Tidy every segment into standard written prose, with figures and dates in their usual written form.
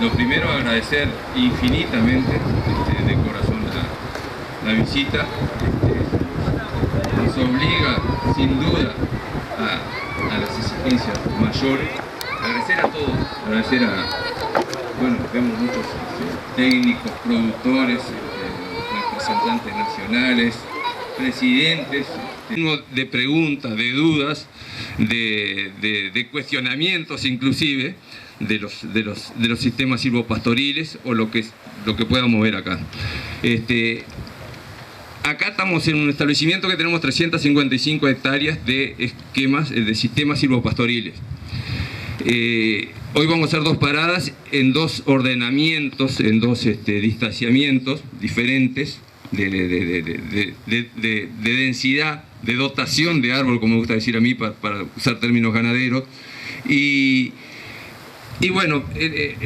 lo primero, agradecer infinitamente de corazón la visita. Nos obliga sin duda a las exigencias mayores. Agradecer a todos, agradecer a, bueno, vemos muchos técnicos, productores, representantes nacionales, presidentes, de preguntas, de dudas, de cuestionamientos inclusive de los sistemas silvopastoriles o lo que podamos ver acá. Acá estamos en un establecimiento que tenemos 355 hectáreas de esquemas, de sistemas silvopastoriles. Hoy vamos a hacer dos paradas en dos ordenamientos, en dos distanciamientos diferentes de densidad, de dotación de árbol, como me gusta decir a mí, para usar términos ganaderos. Y bueno,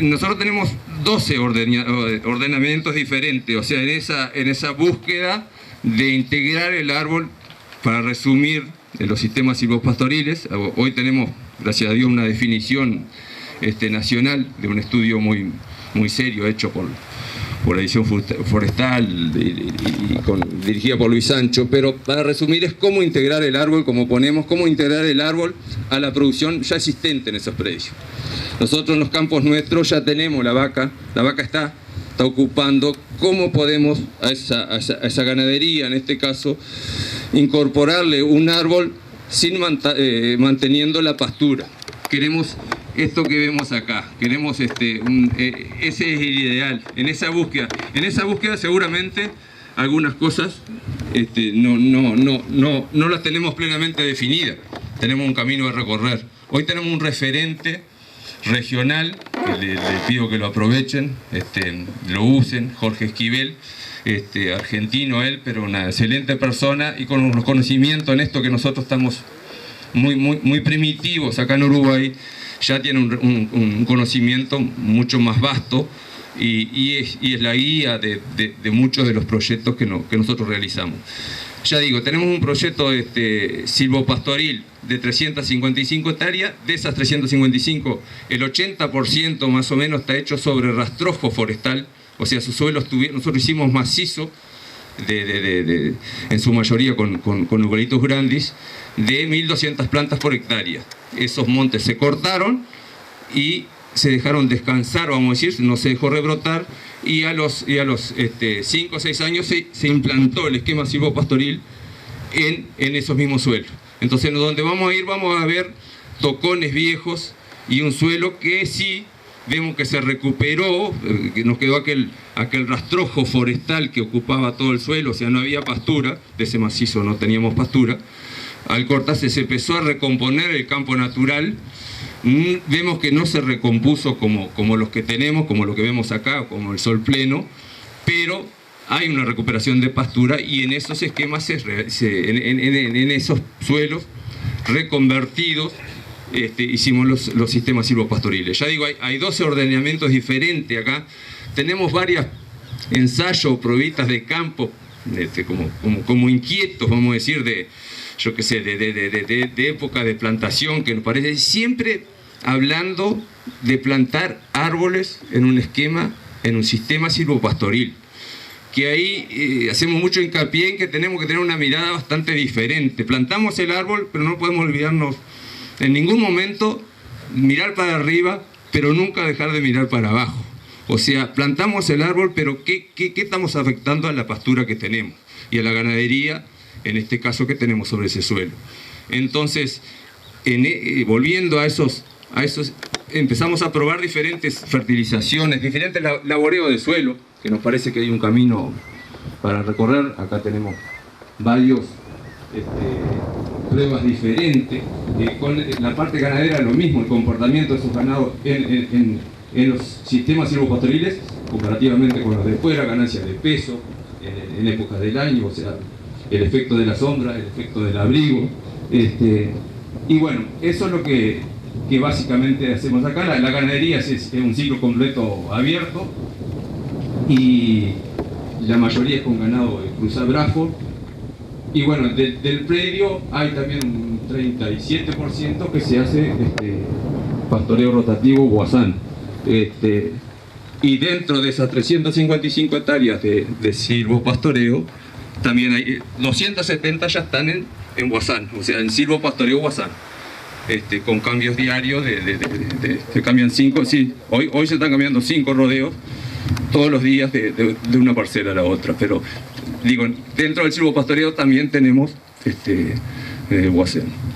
nosotros tenemos 12 ordenamientos diferentes, o sea, en esa búsqueda de integrar el árbol, para resumir, en los sistemas silvopastoriles. Hoy tenemos, gracias a Dios, una definición nacional de un estudio muy serio hecho por la edición forestal dirigida por Luis Sancho, pero para resumir es cómo integrar el árbol, cómo integrar el árbol a la producción ya existente en esos predios. Nosotros en los campos nuestros ya tenemos la vaca está ocupando. ¿Cómo podemos a esa ganadería, en este caso, incorporarle un árbol sin manteniendo la pastura? Queremos esto que vemos acá, queremos ese es el ideal. En esa búsqueda seguramente algunas cosas no las tenemos plenamente definidas. Tenemos un camino a recorrer. Hoy tenemos un referente regional, que le pido que lo aprovechen, lo usen, Jorge Esquivel, argentino él, pero una excelente persona y con unos conocimientos en esto que nosotros estamos muy primitivos acá en Uruguay. Ya tiene un conocimiento mucho más vasto y es la guía de muchos de los proyectos que nosotros realizamos. Ya digo, tenemos un proyecto silvopastoril de 355 hectáreas. De esas 355, el 80% más o menos está hecho sobre rastrojo forestal, o sea, sus suelos nosotros hicimos macizo, en su mayoría con Eucaliptus grandis, de 1.200 plantas por hectárea. Esos montes se cortaron y se dejaron descansar, vamos a decir, no se dejó rebrotar, y a los 5 o 6 años se implantó el esquema silvopastoril en esos mismos suelos. Entonces, donde vamos a ver tocones viejos y un suelo que sí vemos que se recuperó, que nos quedó aquel rastrojo forestal que ocupaba todo el suelo, o sea, no había pastura, de ese macizo no teníamos pastura. Al cortarse se empezó a recomponer el campo natural. Vemos que no se recompuso como los que tenemos, como lo que vemos acá, como el sol pleno, pero hay una recuperación de pastura y en esos esquemas, en esos suelos reconvertidos, hicimos los sistemas silvopastoriles. Ya digo, hay 12 ordenamientos diferentes acá. Tenemos varios ensayos, probitas de campo, como inquietos, vamos a decir, de época de plantación, que nos parece siempre hablando de plantar árboles en un esquema, en un sistema silvopastoril, que ahí hacemos mucho hincapié en que tenemos que tener una mirada bastante diferente. Plantamos el árbol, pero no podemos olvidarnos en ningún momento mirar para arriba, pero nunca dejar de mirar para abajo. O sea, plantamos el árbol, pero ¿qué estamos afectando a la pastura que tenemos? Y a la ganadería, en este caso, que tenemos sobre ese suelo. Entonces, volviendo a esos, empezamos a probar diferentes fertilizaciones, diferentes laboreos de suelo, que nos parece que hay un camino para recorrer. Acá tenemos varios pruebas diferentes. Con la parte ganadera lo mismo, el comportamiento de esos ganados en los sistemas silvopastoriles, comparativamente con los de fuera, ganancias de peso, en épocas del año, o sea, el efecto de la sombra, el efecto del abrigo. Y bueno, eso es lo que básicamente hacemos acá. La ganadería es un ciclo completo abierto y la mayoría es con ganado de cruzar Braford. Y bueno, del predio hay también un 37% que se hace pastoreo rotativo guasán. Y dentro de esas 355 hectáreas de silvopastoreo, también hay 270 ya están en Huazán, o sea, en silvopastoreo Huazán. Con cambios diarios, se cambian 5, sí, hoy se están cambiando 5 rodeos todos los días de una parcela a la otra, pero digo, dentro del silvopastoreo también tenemos Huazán.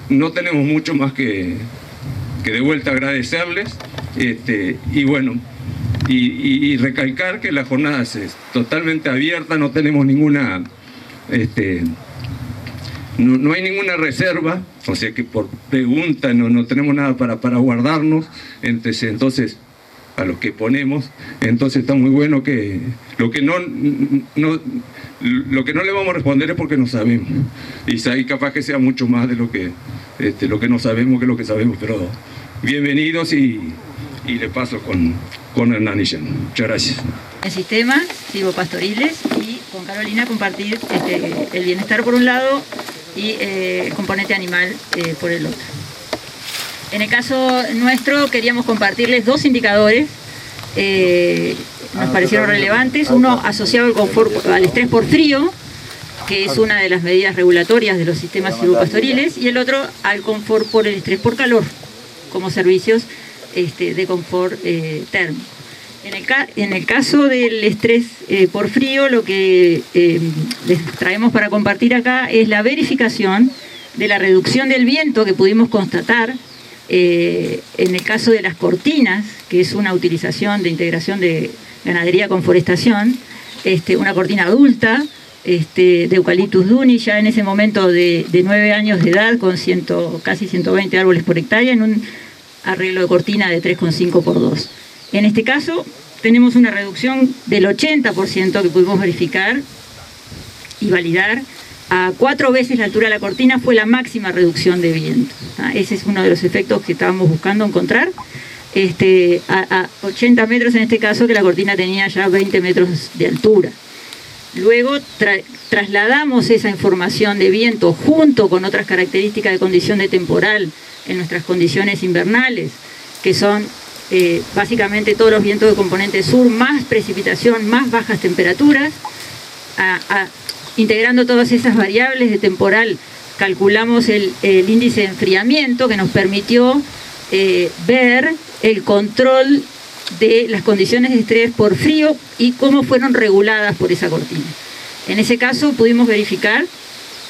No tenemos mucho más que de vuelta agradecerles, y bueno, y recalcar que la jornada es totalmente abierta, no tenemos ninguna, no hay ninguna reserva, o sea que por pregunta no tenemos nada para guardarnos, entonces a los que ponemos, entonces está muy bueno que lo que no le vamos a responder es porque no sabemos, y ahí capaz que sea mucho más de lo que no sabemos que lo que sabemos, pero bienvenidos y le paso con Hernán y Jan. Muchas gracias. En sistemas silvopastoriles y con Carolina compartir el bienestar por un lado y el componente animal por el otro. En el caso nuestro queríamos compartirles 2 indicadores, nos parecieron relevantes, uno asociado al confort, al estrés por frío, que es una de las medidas regulatorias de los sistemas silvopastoriles, y el otro al confort por el estrés por calor, como servicios de confort térmico. En el caso del estrés por frío, lo que les traemos para compartir acá es la verificación de la reducción del viento que pudimos constatar en el caso de las cortinas, que es una utilización de integración de ganadería con forestación, una cortina adulta de Eucalyptus duni, ya en ese momento de 9 años de edad, con casi 120 árboles por hectárea, en un arreglo de cortina de 3,5 por 2. En este caso tenemos una reducción del 80% que pudimos verificar y validar. A 4 veces la altura de la cortina fue la máxima reducción de viento. Ese es uno de los efectos que estábamos buscando encontrar. A 80 metros en este caso, que la cortina tenía ya 20 metros de altura. Luego trasladamos esa información de viento junto con otras características de condición de temporal en nuestras condiciones invernales, que son básicamente todos los vientos de componente sur, más precipitación, más bajas temperaturas. Integrando todas esas variables de temporal, calculamos el índice de enfriamiento que nos permitió ver el control de las condiciones de estrés por frío y cómo fueron reguladas por esa cortina. En ese caso pudimos verificar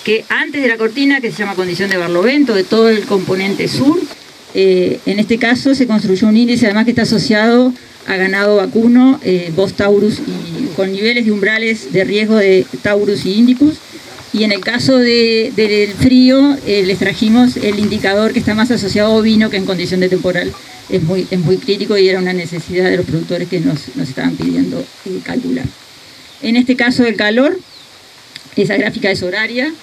que antes de la cortina, que se llama condición de barlovento, de todo el componente sur, en este caso se construyó un índice además que está asociado a ganado vacuno, Bos taurus, y con niveles de umbrales de riesgo de taurus y indicus. Y en el caso del frío, les trajimos el indicador que está más asociado a ovino, que en condición de temporal es muy crítico y era una necesidad de los productores que nos estaban pidiendo calcular. En este caso del calor, esa gráfica es horaria.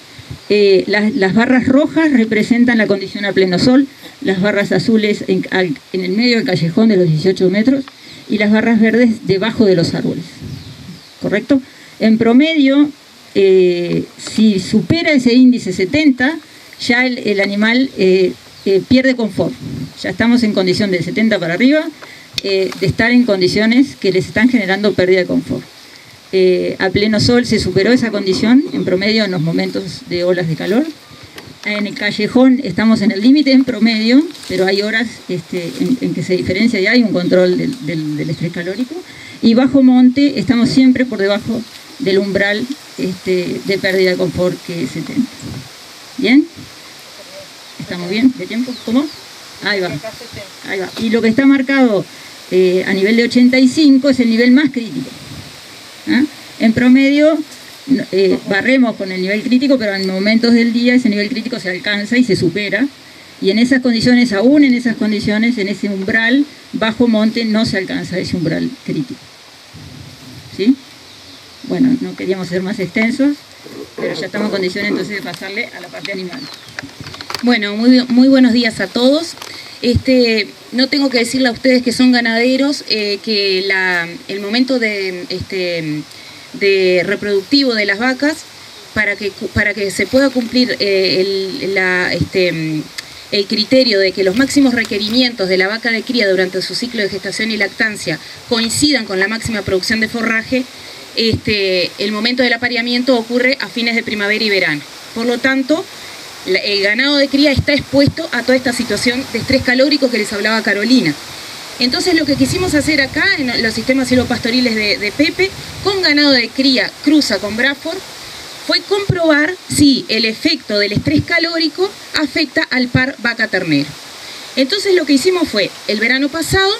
Las barras rojas representan la condición a pleno sol, las barras azules en el medio del callejón de los 18 metros y las barras verdes debajo de los árboles. ¿Correcto? En promedio, si supera ese índice 70, ya el animal pierde confort. Ya estamos en condición de 70 para arriba, de estar en condiciones que les están generando pérdida de confort. A pleno sol se superó esa condición, en promedio en los momentos de olas de calor. En el callejón estamos en el límite en promedio, pero hay horas en que se diferencia y hay un control del estrés calórico. Y bajo monte estamos siempre por debajo del umbral de pérdida de confort, que es 70. ¿Bien? ¿Estamos bien de tiempo? ¿Cómo? Ahí va. Ahí va. Y lo que está marcado a nivel de 85 es el nivel más crítico. En promedio barremos con el nivel crítico, pero en momentos del día ese nivel crítico se alcanza y se supera, y en esas condiciones, aún en esas condiciones, en ese umbral bajo monte no se alcanza ese umbral crítico. ¿Sí? Bueno, no queríamos ser más extensos, pero ya estamos en condiciones entonces de pasarle a la parte animal. Bueno, muy buenos días a todos. No tengo que decirle a ustedes que son ganaderos que el momento de reproductivo de las vacas, para que se pueda cumplir el el criterio de que los máximos requerimientos de la vaca de cría durante su ciclo de gestación y lactancia coincidan con la máxima producción de forraje, el momento del apareamiento ocurre a fines de primavera y verano. Por lo tanto, el ganado de cría está expuesto a toda esta situación de estrés calórico que les hablaba Carolina. Entonces lo que quisimos hacer acá en los sistemas silvopastoriles de Pepe, con ganado de cría cruza con Bradford, fue comprobar si el efecto del estrés calórico afecta al par vaca-ternero. Entonces lo que hicimos fue, el verano pasado,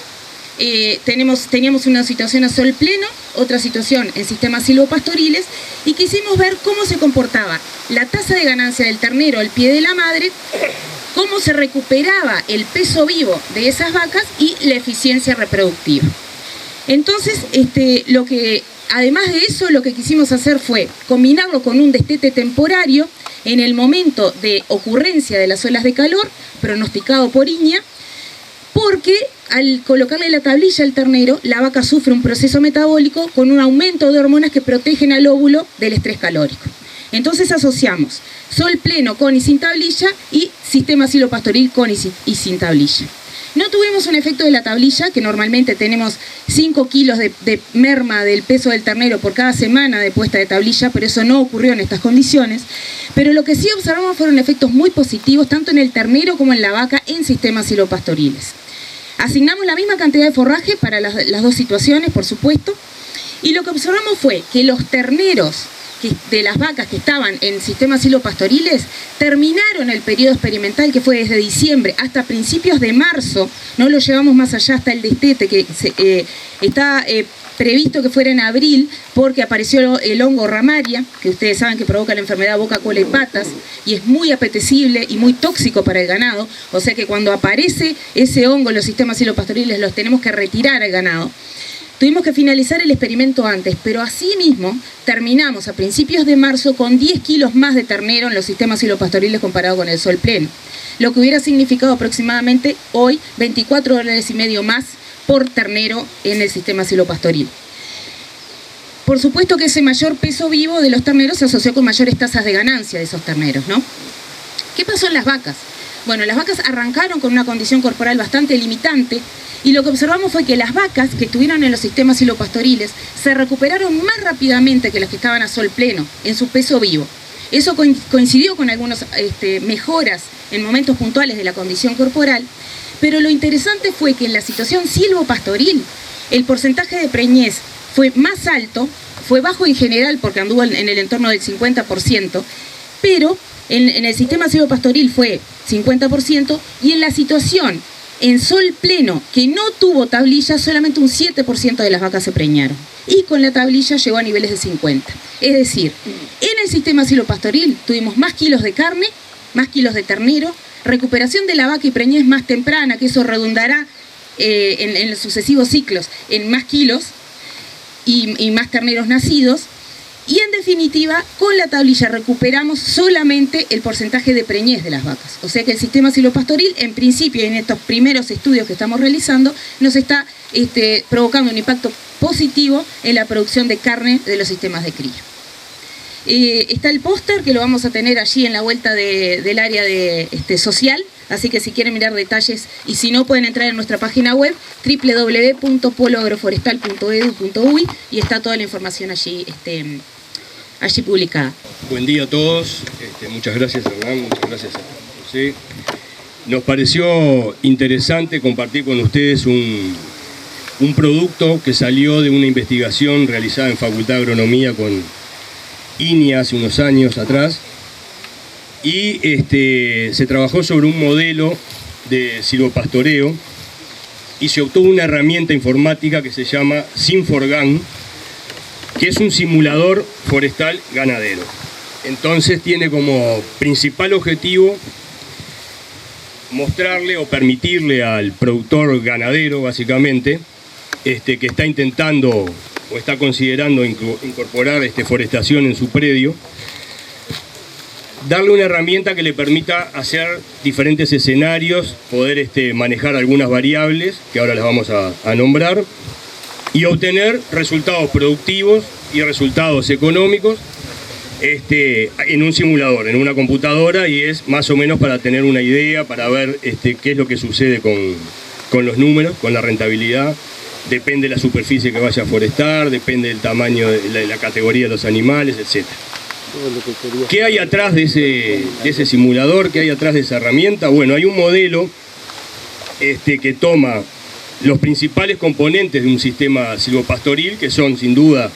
teníamos una situación a sol pleno, otra situación en sistemas silvopastoriles, y quisimos ver cómo se comportaba la tasa de ganancia del ternero al pie de la madre, cómo se recuperaba el peso vivo de esas vacas y la eficiencia reproductiva. Entonces, además de eso, lo que quisimos hacer fue combinarlo con un destete temporario en el momento de ocurrencia de las olas de calor, pronosticado por INEA, porque al colocarle la tablilla al ternero, la vaca sufre un proceso metabólico con un aumento de hormonas que protegen al óvulo del estrés calórico. Entonces asociamos sol pleno con y sin tablilla y sistema silvopastoril con y sin tablilla. No tuvimos un efecto de la tablilla, que normalmente tenemos 5 kilos de merma del peso del ternero por cada semana de puesta de tablilla, pero eso no ocurrió en estas condiciones. Pero lo que sí observamos fueron efectos muy positivos, tanto en el ternero como en la vaca, en sistemas silvopastoriles. Asignamos la misma cantidad de forraje para las dos situaciones, por supuesto, y lo que observamos fue que los terneros de las vacas que estaban en sistemas silvopastoriles terminaron el periodo experimental, que fue desde diciembre hasta principios de marzo. No lo llevamos más allá hasta el destete, que está previsto que fuera en abril, porque apareció el hongo ramaria, que ustedes saben que provoca la enfermedad boca, cola y patas, y es muy apetecible y muy tóxico para el ganado. O sea que cuando aparece ese hongo en los sistemas silvopastoriles los tenemos que retirar al ganado. Tuvimos que finalizar el experimento antes, pero asimismo terminamos a principios de marzo con 10 kilos más de ternero en los sistemas silvopastoriles comparado con el sol pleno, lo que hubiera significado aproximadamente hoy $24,50 más por ternero en el sistema silvopastoril. Por supuesto que ese mayor peso vivo de los terneros se asoció con mayores tasas de ganancia de esos terneros, ¿no? ¿Qué pasó en las vacas? Bueno, las vacas arrancaron con una condición corporal bastante limitante, y lo que observamos fue que las vacas que estuvieron en los sistemas silvopastoriles se recuperaron más rápidamente que las que estaban a sol pleno en su peso vivo. Eso coincidió con algunas mejoras en momentos puntuales de la condición corporal, pero lo interesante fue que en la situación silvopastoril el porcentaje de preñez fue más alto, fue bajo en general porque anduvo en el entorno del 50%, pero en el sistema silvopastoril fue 50%, y en la situación en sol pleno que no tuvo tablilla, solamente un 7% de las vacas se preñaron, y con la tablilla llegó a niveles de 50%. Es decir, en el sistema silvopastoril tuvimos más kilos de carne, más kilos de ternero, recuperación de la vaca y preñez más temprana, que eso redundará en los sucesivos ciclos en más kilos y más terneros nacidos. Y en definitiva, con la tablilla recuperamos solamente el porcentaje de preñez de las vacas. O sea que el sistema silvopastoril, en principio, en estos primeros estudios que estamos realizando, nos está provocando un impacto positivo en la producción de carne de los sistemas de cría. Está el póster, que lo vamos a tener allí en la vuelta del área social, así que si quieren mirar detalles, y si no, pueden entrar en nuestra página web www.poloagroforestal.edu.uy, y está toda la información allí publicada. Buen día a todos, muchas gracias Hernán, muchas gracias a José. Nos pareció interesante compartir con ustedes un producto que salió de una investigación realizada en Facultad de Agronomía con INEA hace unos años atrás, y se trabajó sobre un modelo de silvopastoreo y se obtuvo una herramienta informática que se llama Sim4Gan, que es un simulador forestal ganadero. Entonces tiene como principal objetivo mostrarle o permitirle al productor ganadero, básicamente, que está intentando o está considerando incorporar forestación en su predio, darle una herramienta que le permita hacer diferentes escenarios, poder manejar algunas variables, que ahora las vamos a nombrar, y obtener resultados productivos y resultados económicos en un simulador, en una computadora, y es más o menos para tener una idea, para ver qué es lo que sucede con los números, con la rentabilidad. Depende de la superficie que vaya a forestar, depende del tamaño de la categoría de los animales, etc. ¿Qué hay atrás de ese simulador? ¿Qué hay atrás de esa herramienta? Bueno, hay un modelo que toma los principales componentes de un sistema silvopastoril, que son sin duda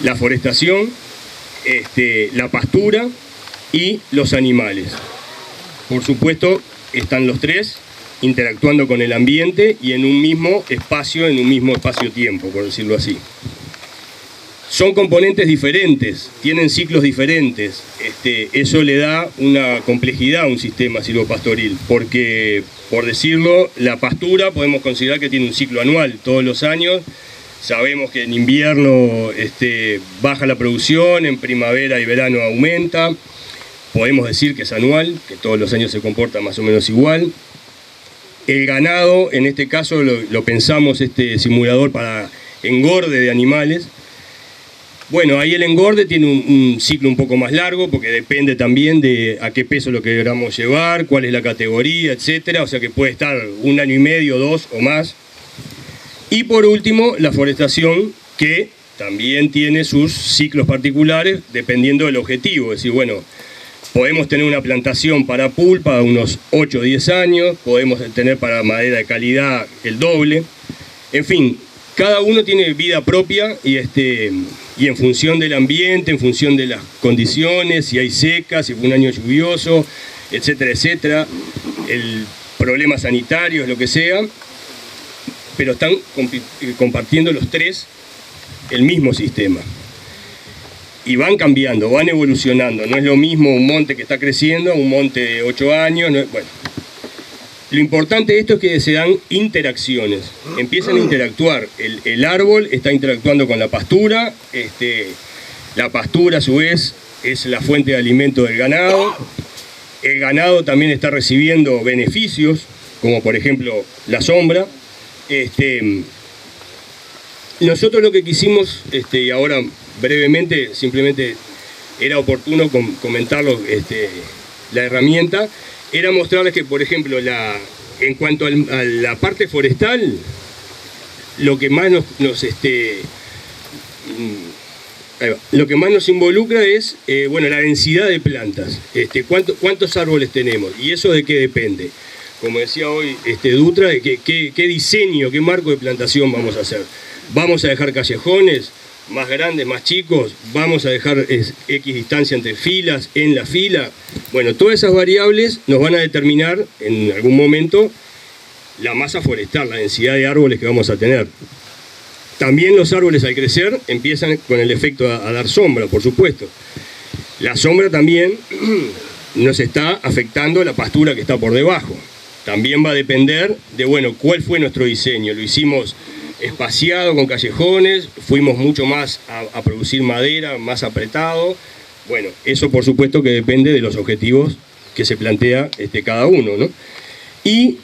la forestación, la pastura y los animales. Por supuesto, están los tres interactuando con el ambiente y en un mismo espacio-tiempo, por decirlo así. Son componentes diferentes, tienen ciclos diferentes. Eso le da una complejidad a un sistema silvopastoril, porque, por decirlo, la pastura podemos considerar que tiene un ciclo anual todos los años. Sabemos que en invierno baja la producción, en primavera y verano aumenta. Podemos decir que es anual, que todos los años se comporta más o menos igual. El ganado, en este caso lo pensamos simulador para engorde de animales. Bueno, ahí el engorde tiene un ciclo un poco más largo, porque depende también de a qué peso lo queramos llevar, cuál es la categoría, etcétera. O sea que puede estar 1 año y medio, 2 o más. Y por último, la forestación, que también tiene sus ciclos particulares dependiendo del objetivo. Es decir, bueno, podemos tener una plantación para pulpa de unos 8 o 10 años, podemos tener para madera de calidad el doble. En fin, cada uno tiene vida propia y en función del ambiente, en función de las condiciones, si hay seca, si fue un año lluvioso, etcétera, etcétera, el problema sanitario, lo que sea, pero están compartiendo los tres el mismo sistema. Y van cambiando, van evolucionando. No es lo mismo un monte que está creciendo a un monte de 8 años. Bueno, lo importante de esto es que se dan interacciones. Empiezan a interactuar. El árbol está interactuando con la pastura. La pastura, a su vez, es la fuente de alimento del ganado. El ganado también está recibiendo beneficios, como por ejemplo la sombra. Nosotros lo que quisimos, y ahora brevemente, simplemente era oportuno comentarlo, la herramienta, era mostrarles que, por ejemplo, en cuanto a la parte forestal, lo que más nos involucra es la densidad de plantas. ¿Cuántos árboles tenemos? ¿Y eso de qué depende? Como decía hoy Dutra, de qué diseño, qué marco de plantación vamos a hacer. ¿Vamos a dejar callejones más grandes, más chicos? ¿Vamos a dejar X distancia entre filas, en la fila? Bueno, todas esas variables nos van a determinar en algún momento la masa forestal, la densidad de árboles que vamos a tener. También los árboles al crecer empiezan con el efecto a dar sombra, por supuesto. La sombra también nos está afectando la pastura que está por debajo. También va a depender de, cuál fue nuestro diseño. Lo hicimos espaciado con callejones, fuimos mucho más a producir madera, más apretado. Bueno, eso por supuesto que depende de los objetivos que se plantea cada uno, ¿no? Y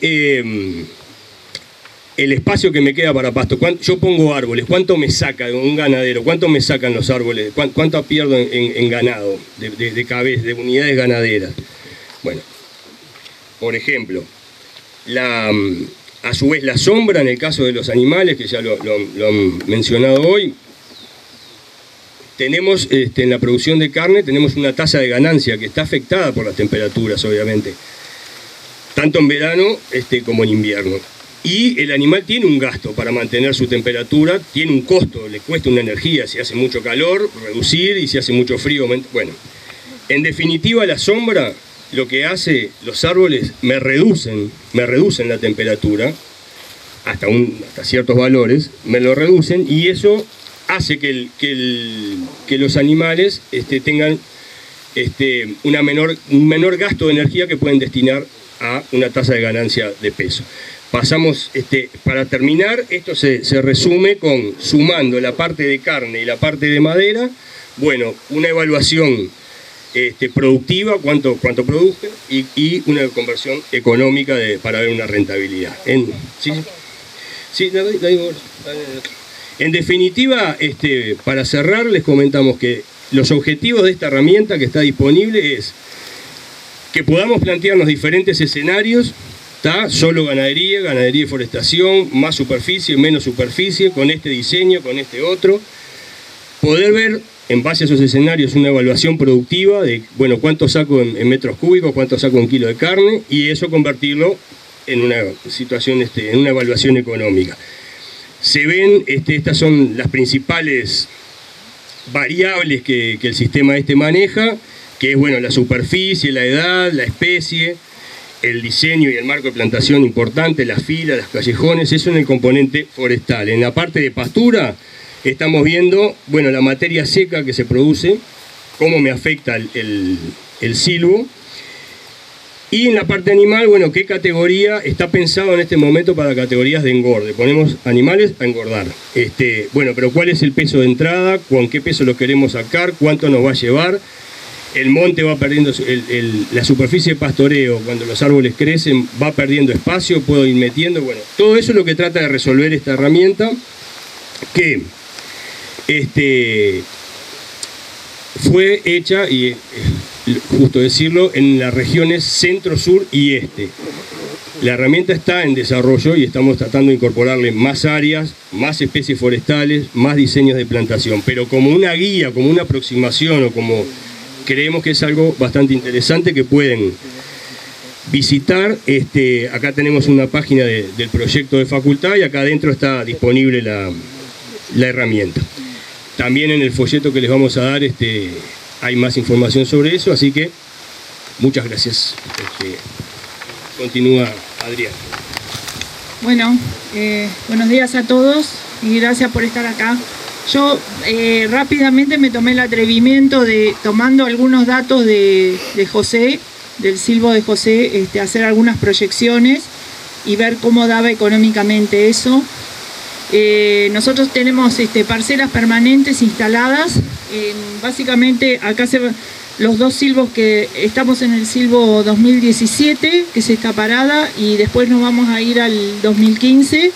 el espacio que me queda para pasto, yo pongo árboles, ¿cuánto me saca un ganadero? ¿Cuánto me sacan los árboles? ¿Cuánto pierdo en ganado, de cabezas, de unidades ganaderas? Bueno, por ejemplo, a su vez la sombra en el caso de los animales, que ya lo han mencionado hoy, tenemos en la producción de carne tenemos una tasa de ganancia que está afectada por las temperaturas, obviamente, tanto en verano como en invierno. Y el animal tiene un gasto para mantener su temperatura, tiene un costo, le cuesta una energía, si hace mucho calor, reducir, y si hace mucho frío, bueno. En definitiva, la sombra lo que hace, los árboles me reducen la temperatura, hasta ciertos valores, me lo reducen, y eso hace que los animales tengan un menor gasto de energía que pueden destinar a una tasa de ganancia de peso. Pasamos, para terminar, esto se resume sumando la parte de carne y la parte de madera, una evaluación productiva, cuánto produzca, y una conversión económica para ver una rentabilidad. En definitiva, para cerrar, les comentamos que los objetivos de esta herramienta que está disponible es que podamos plantearnos diferentes escenarios, ¿tá? Solo ganadería, ganadería y forestación, más superficie, menos superficie, con este diseño, con este otro. Poder ver, en base a esos escenarios, una evaluación productiva de, bueno, cuánto saco en metros cúbicos, cuánto saco en kilo de carne, y eso convertirlo en una situación, en una evaluación económica. Se ven, estas son las principales variables que el sistema maneja, que es, bueno, la superficie, la edad, la especie, el diseño y el marco de plantación importante, las filas, los callejones, eso en el componente forestal. En la parte de pastura estamos viendo, bueno, la materia seca que se produce, cómo me afecta el silvo. Y en la parte animal, bueno, qué categoría está pensado en este momento para categorías de engorde. Ponemos animales a engordar. Bueno, pero ¿cuál es el peso de entrada? ¿Con qué peso lo queremos sacar? ¿Cuánto nos va a llevar? El monte va perdiendo, la superficie de pastoreo, cuando los árboles crecen, va perdiendo espacio, puedo ir metiendo. Bueno, todo eso es lo que trata de resolver esta herramienta, que fue hecha, y justo decirlo, en las regiones centro, sur y este. La herramienta está en desarrollo y estamos tratando de incorporarle más áreas, más especies forestales, más diseños de plantación, pero como una guía, como una aproximación, o como creemos que es algo bastante interesante que pueden visitar. Acá tenemos una página del proyecto de facultad y acá adentro está disponible la herramienta. También en el folleto que les vamos a dar hay más información sobre eso, así que muchas gracias. Continúa Adrián. Bueno, buenos días a todos y gracias por estar acá. Yo rápidamente me tomé el atrevimiento de, tomando algunos datos de José, del silvo de José, hacer algunas proyecciones y ver cómo daba económicamente eso. Nosotros tenemos parcelas permanentes instaladas. Básicamente acá los dos silvos que estamos en el silvo 2017, que es esta parada, y después nos vamos a ir al 2015.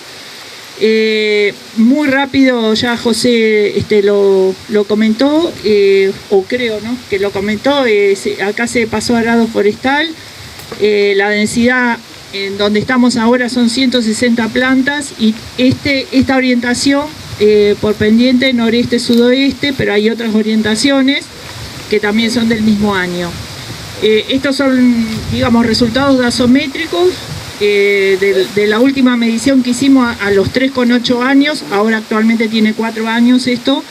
Muy rápido ya José lo comentó, o creo, ¿no?, que lo comentó. Acá se pasó a arado forestal. La densidad en donde estamos ahora son 160 plantas, y esta orientación por pendiente noreste-sudoeste, pero hay otras orientaciones que también son del mismo año. Estos son, digamos, resultados gasométricos de la última medición que hicimos a los 3,8 años, ahora actualmente tiene 4 años esto,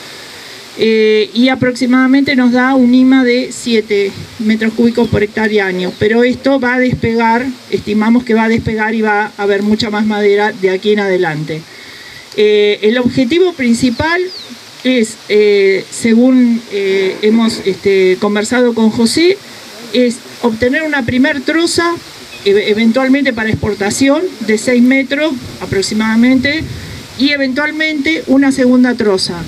y aproximadamente nos da un IMA de 7 metros cúbicos por hectárea año, pero esto va a despegar, estimamos que va a despegar y va a haber mucha más madera de aquí en adelante. El objetivo principal es, según hemos conversado con José, es obtener una primer troza, eventualmente para exportación, de 6 metros aproximadamente, y eventualmente una segunda troza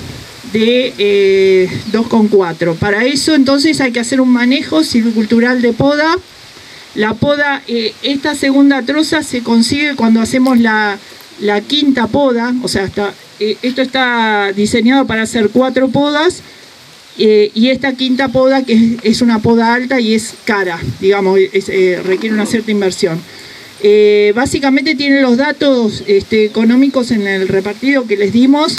de 2,4. Para eso entonces hay que hacer un manejo silvicultural de poda. La poda, esta segunda troza se consigue cuando hacemos la quinta poda, o sea, esto está diseñado para hacer 4 podas, y esta quinta poda, que es una poda alta y es cara, digamos, requiere una cierta inversión. Básicamente tiene los datos económicos en el repartido que les dimos.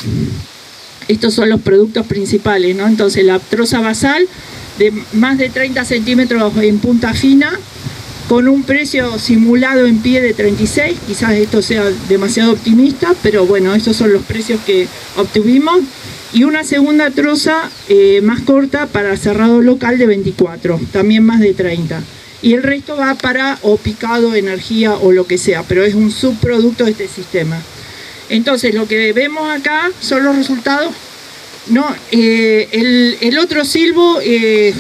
Estos son los productos principales, ¿no? Entonces la troza basal de más de 30 centímetros en punta fina, con un precio simulado en pie de 36, quizás esto sea demasiado optimista, pero bueno, estos son los precios que obtuvimos, y una segunda troza más corta para cerrado local de 24, también más de 30. Y el resto va para o picado, energía o lo que sea, pero es un subproducto de este sistema. Entonces lo que vemos acá son los resultados. No, el otro silvo,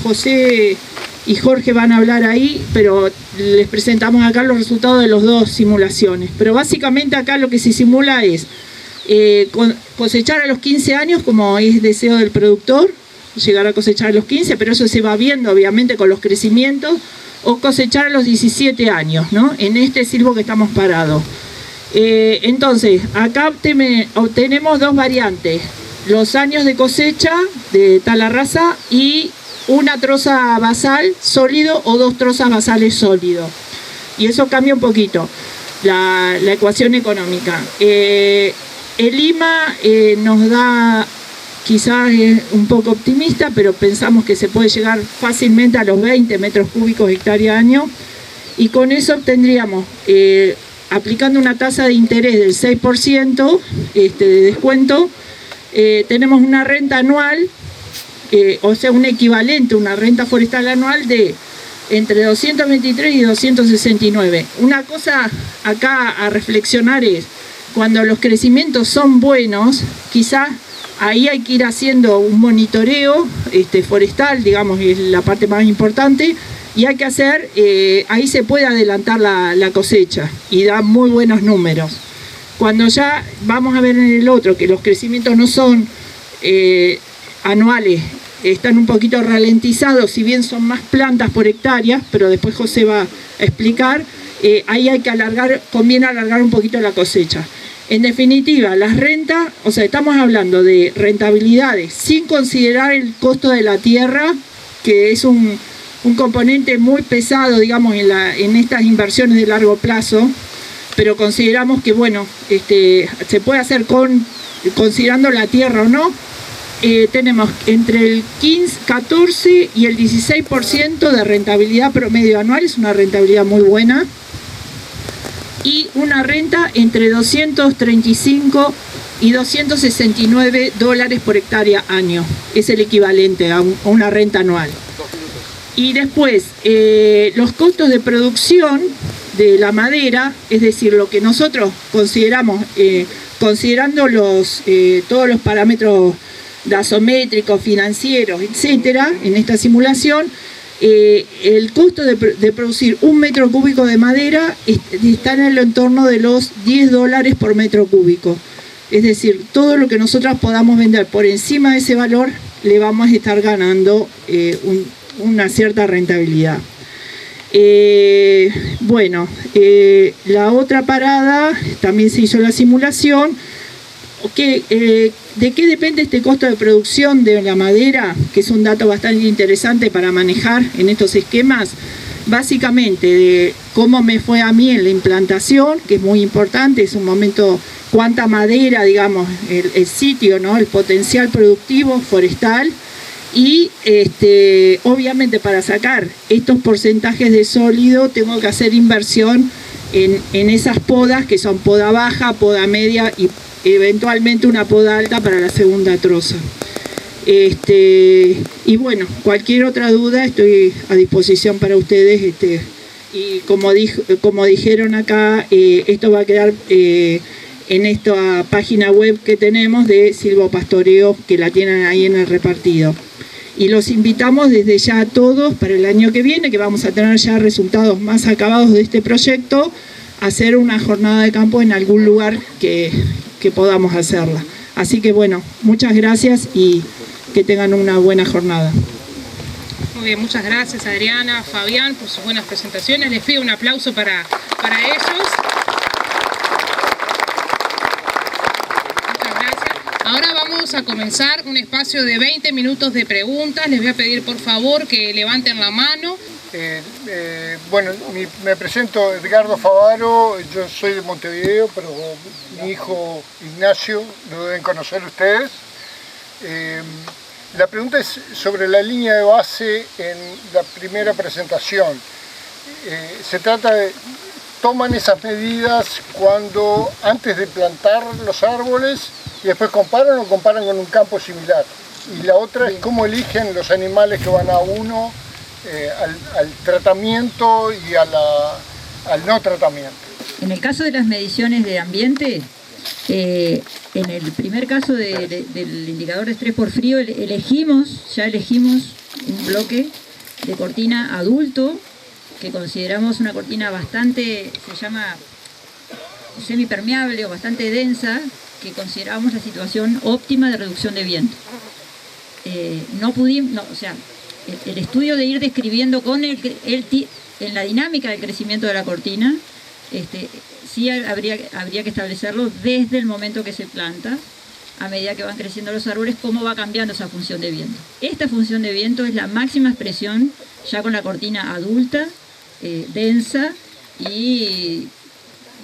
José y Jorge van a hablar ahí, pero les presentamos acá los resultados de las dos simulaciones. Pero básicamente acá lo que se simula es cosechar a los 15 años, como es deseo del productor, llegar a cosechar a los 15, pero eso se va viendo obviamente con los crecimientos, o cosechar a los 17 años, ¿no?, en este silvo que estamos parados. Entonces, acá obtenemos dos variantes. los años de cosecha de tal raza y una troza basal sólido o 2 trozas basales sólidos. Y eso cambia un poquito la ecuación económica. El IMA nos da, quizás es un poco optimista, pero pensamos que se puede llegar fácilmente a los 20 metros cúbicos hectárea año, y con eso obtendríamos, aplicando una tasa de interés del 6% de descuento, tenemos una renta anual, o sea, un equivalente, una renta forestal anual de entre 223 y 269. Una cosa acá a reflexionar es, cuando los crecimientos son buenos, quizás ahí hay que ir haciendo un monitoreo forestal, digamos, es la parte más importante, y hay que hacer, ahí se puede adelantar la cosecha y da muy buenos números. Cuando ya vamos a ver en el otro que los crecimientos no son anuales, están un poquito ralentizados, si bien son más plantas por hectárea, pero después José va a explicar, ahí hay que conviene alargar un poquito la cosecha. En definitiva, las rentas, o sea, estamos hablando de rentabilidades sin considerar el costo de la tierra, que es un componente muy pesado, digamos, en estas inversiones de largo plazo, pero consideramos que, bueno, se puede hacer considerando la tierra o no. Tenemos entre el 14 y el 16% de rentabilidad promedio anual, es una rentabilidad muy buena, y una renta entre 235 y 269 dólares por hectárea año, es el equivalente a una renta anual. Y después, los costos de producción de la madera, es decir, lo que nosotros consideramos, considerando todos los parámetros gasométricos, financieros, etcétera, en esta simulación, el costo de producir 1 metro cúbico de madera está en el entorno de los 10 dólares por metro cúbico. Es decir, todo lo que nosotros podamos vender por encima de ese valor, le vamos a estar ganando una cierta rentabilidad. La otra parada, también se hizo la simulación. ¿De qué depende este costo de producción de la madera? Que es un dato bastante interesante para manejar en estos esquemas. Básicamente de cómo me fue a mí en la implantación, que es muy importante, es un momento, cuánta madera, digamos, el sitio, ¿no? El potencial productivo forestal. Y obviamente para sacar estos porcentajes de sólido tengo que hacer inversión en esas podas, que son poda baja, poda media y eventualmente una poda alta para la segunda troza. Y bueno, cualquier otra duda estoy a disposición para ustedes. Y como dijeron acá, esto va a quedar en esta página web que tenemos de silvopastoreo, que la tienen ahí en el repartido. Y los invitamos desde ya a todos para el año que viene, que vamos a tener ya resultados más acabados de este proyecto, a hacer una jornada de campo en algún lugar que podamos hacerla. Así que bueno, muchas gracias y que tengan una buena jornada. Muy bien, muchas gracias Adriana, Fabián, por sus buenas presentaciones. Les pido un aplauso para ellos. Muchas gracias. Ahora vamos a comenzar un espacio de 20 minutos de preguntas. Les voy a pedir por favor que levanten la mano. Me presento Edgardo Favaro, yo soy de Montevideo, pero mi hijo Ignacio lo deben conocer ustedes. La pregunta es sobre la línea de base en la primera presentación. Se trata de, ¿toman esas medidas antes de plantar los árboles y después comparan o comparan con un campo similar? Y la otra es cómo eligen los animales que van a uno al tratamiento y al no tratamiento. En el caso de las mediciones de ambiente, en el primer caso del indicador de estrés por frío, ya elegimos un bloque de cortina adulto, que consideramos una cortina bastante, se llama semipermeable o bastante densa, que consideramos la situación óptima de reducción de viento. El estudio de ir describiendo con en la dinámica del crecimiento de la cortina, sí habría que establecerlo desde el momento que se planta a medida que van creciendo los árboles, cómo va cambiando esa función de viento. Esta función de viento es la máxima expresión ya con la cortina adulta, densa, y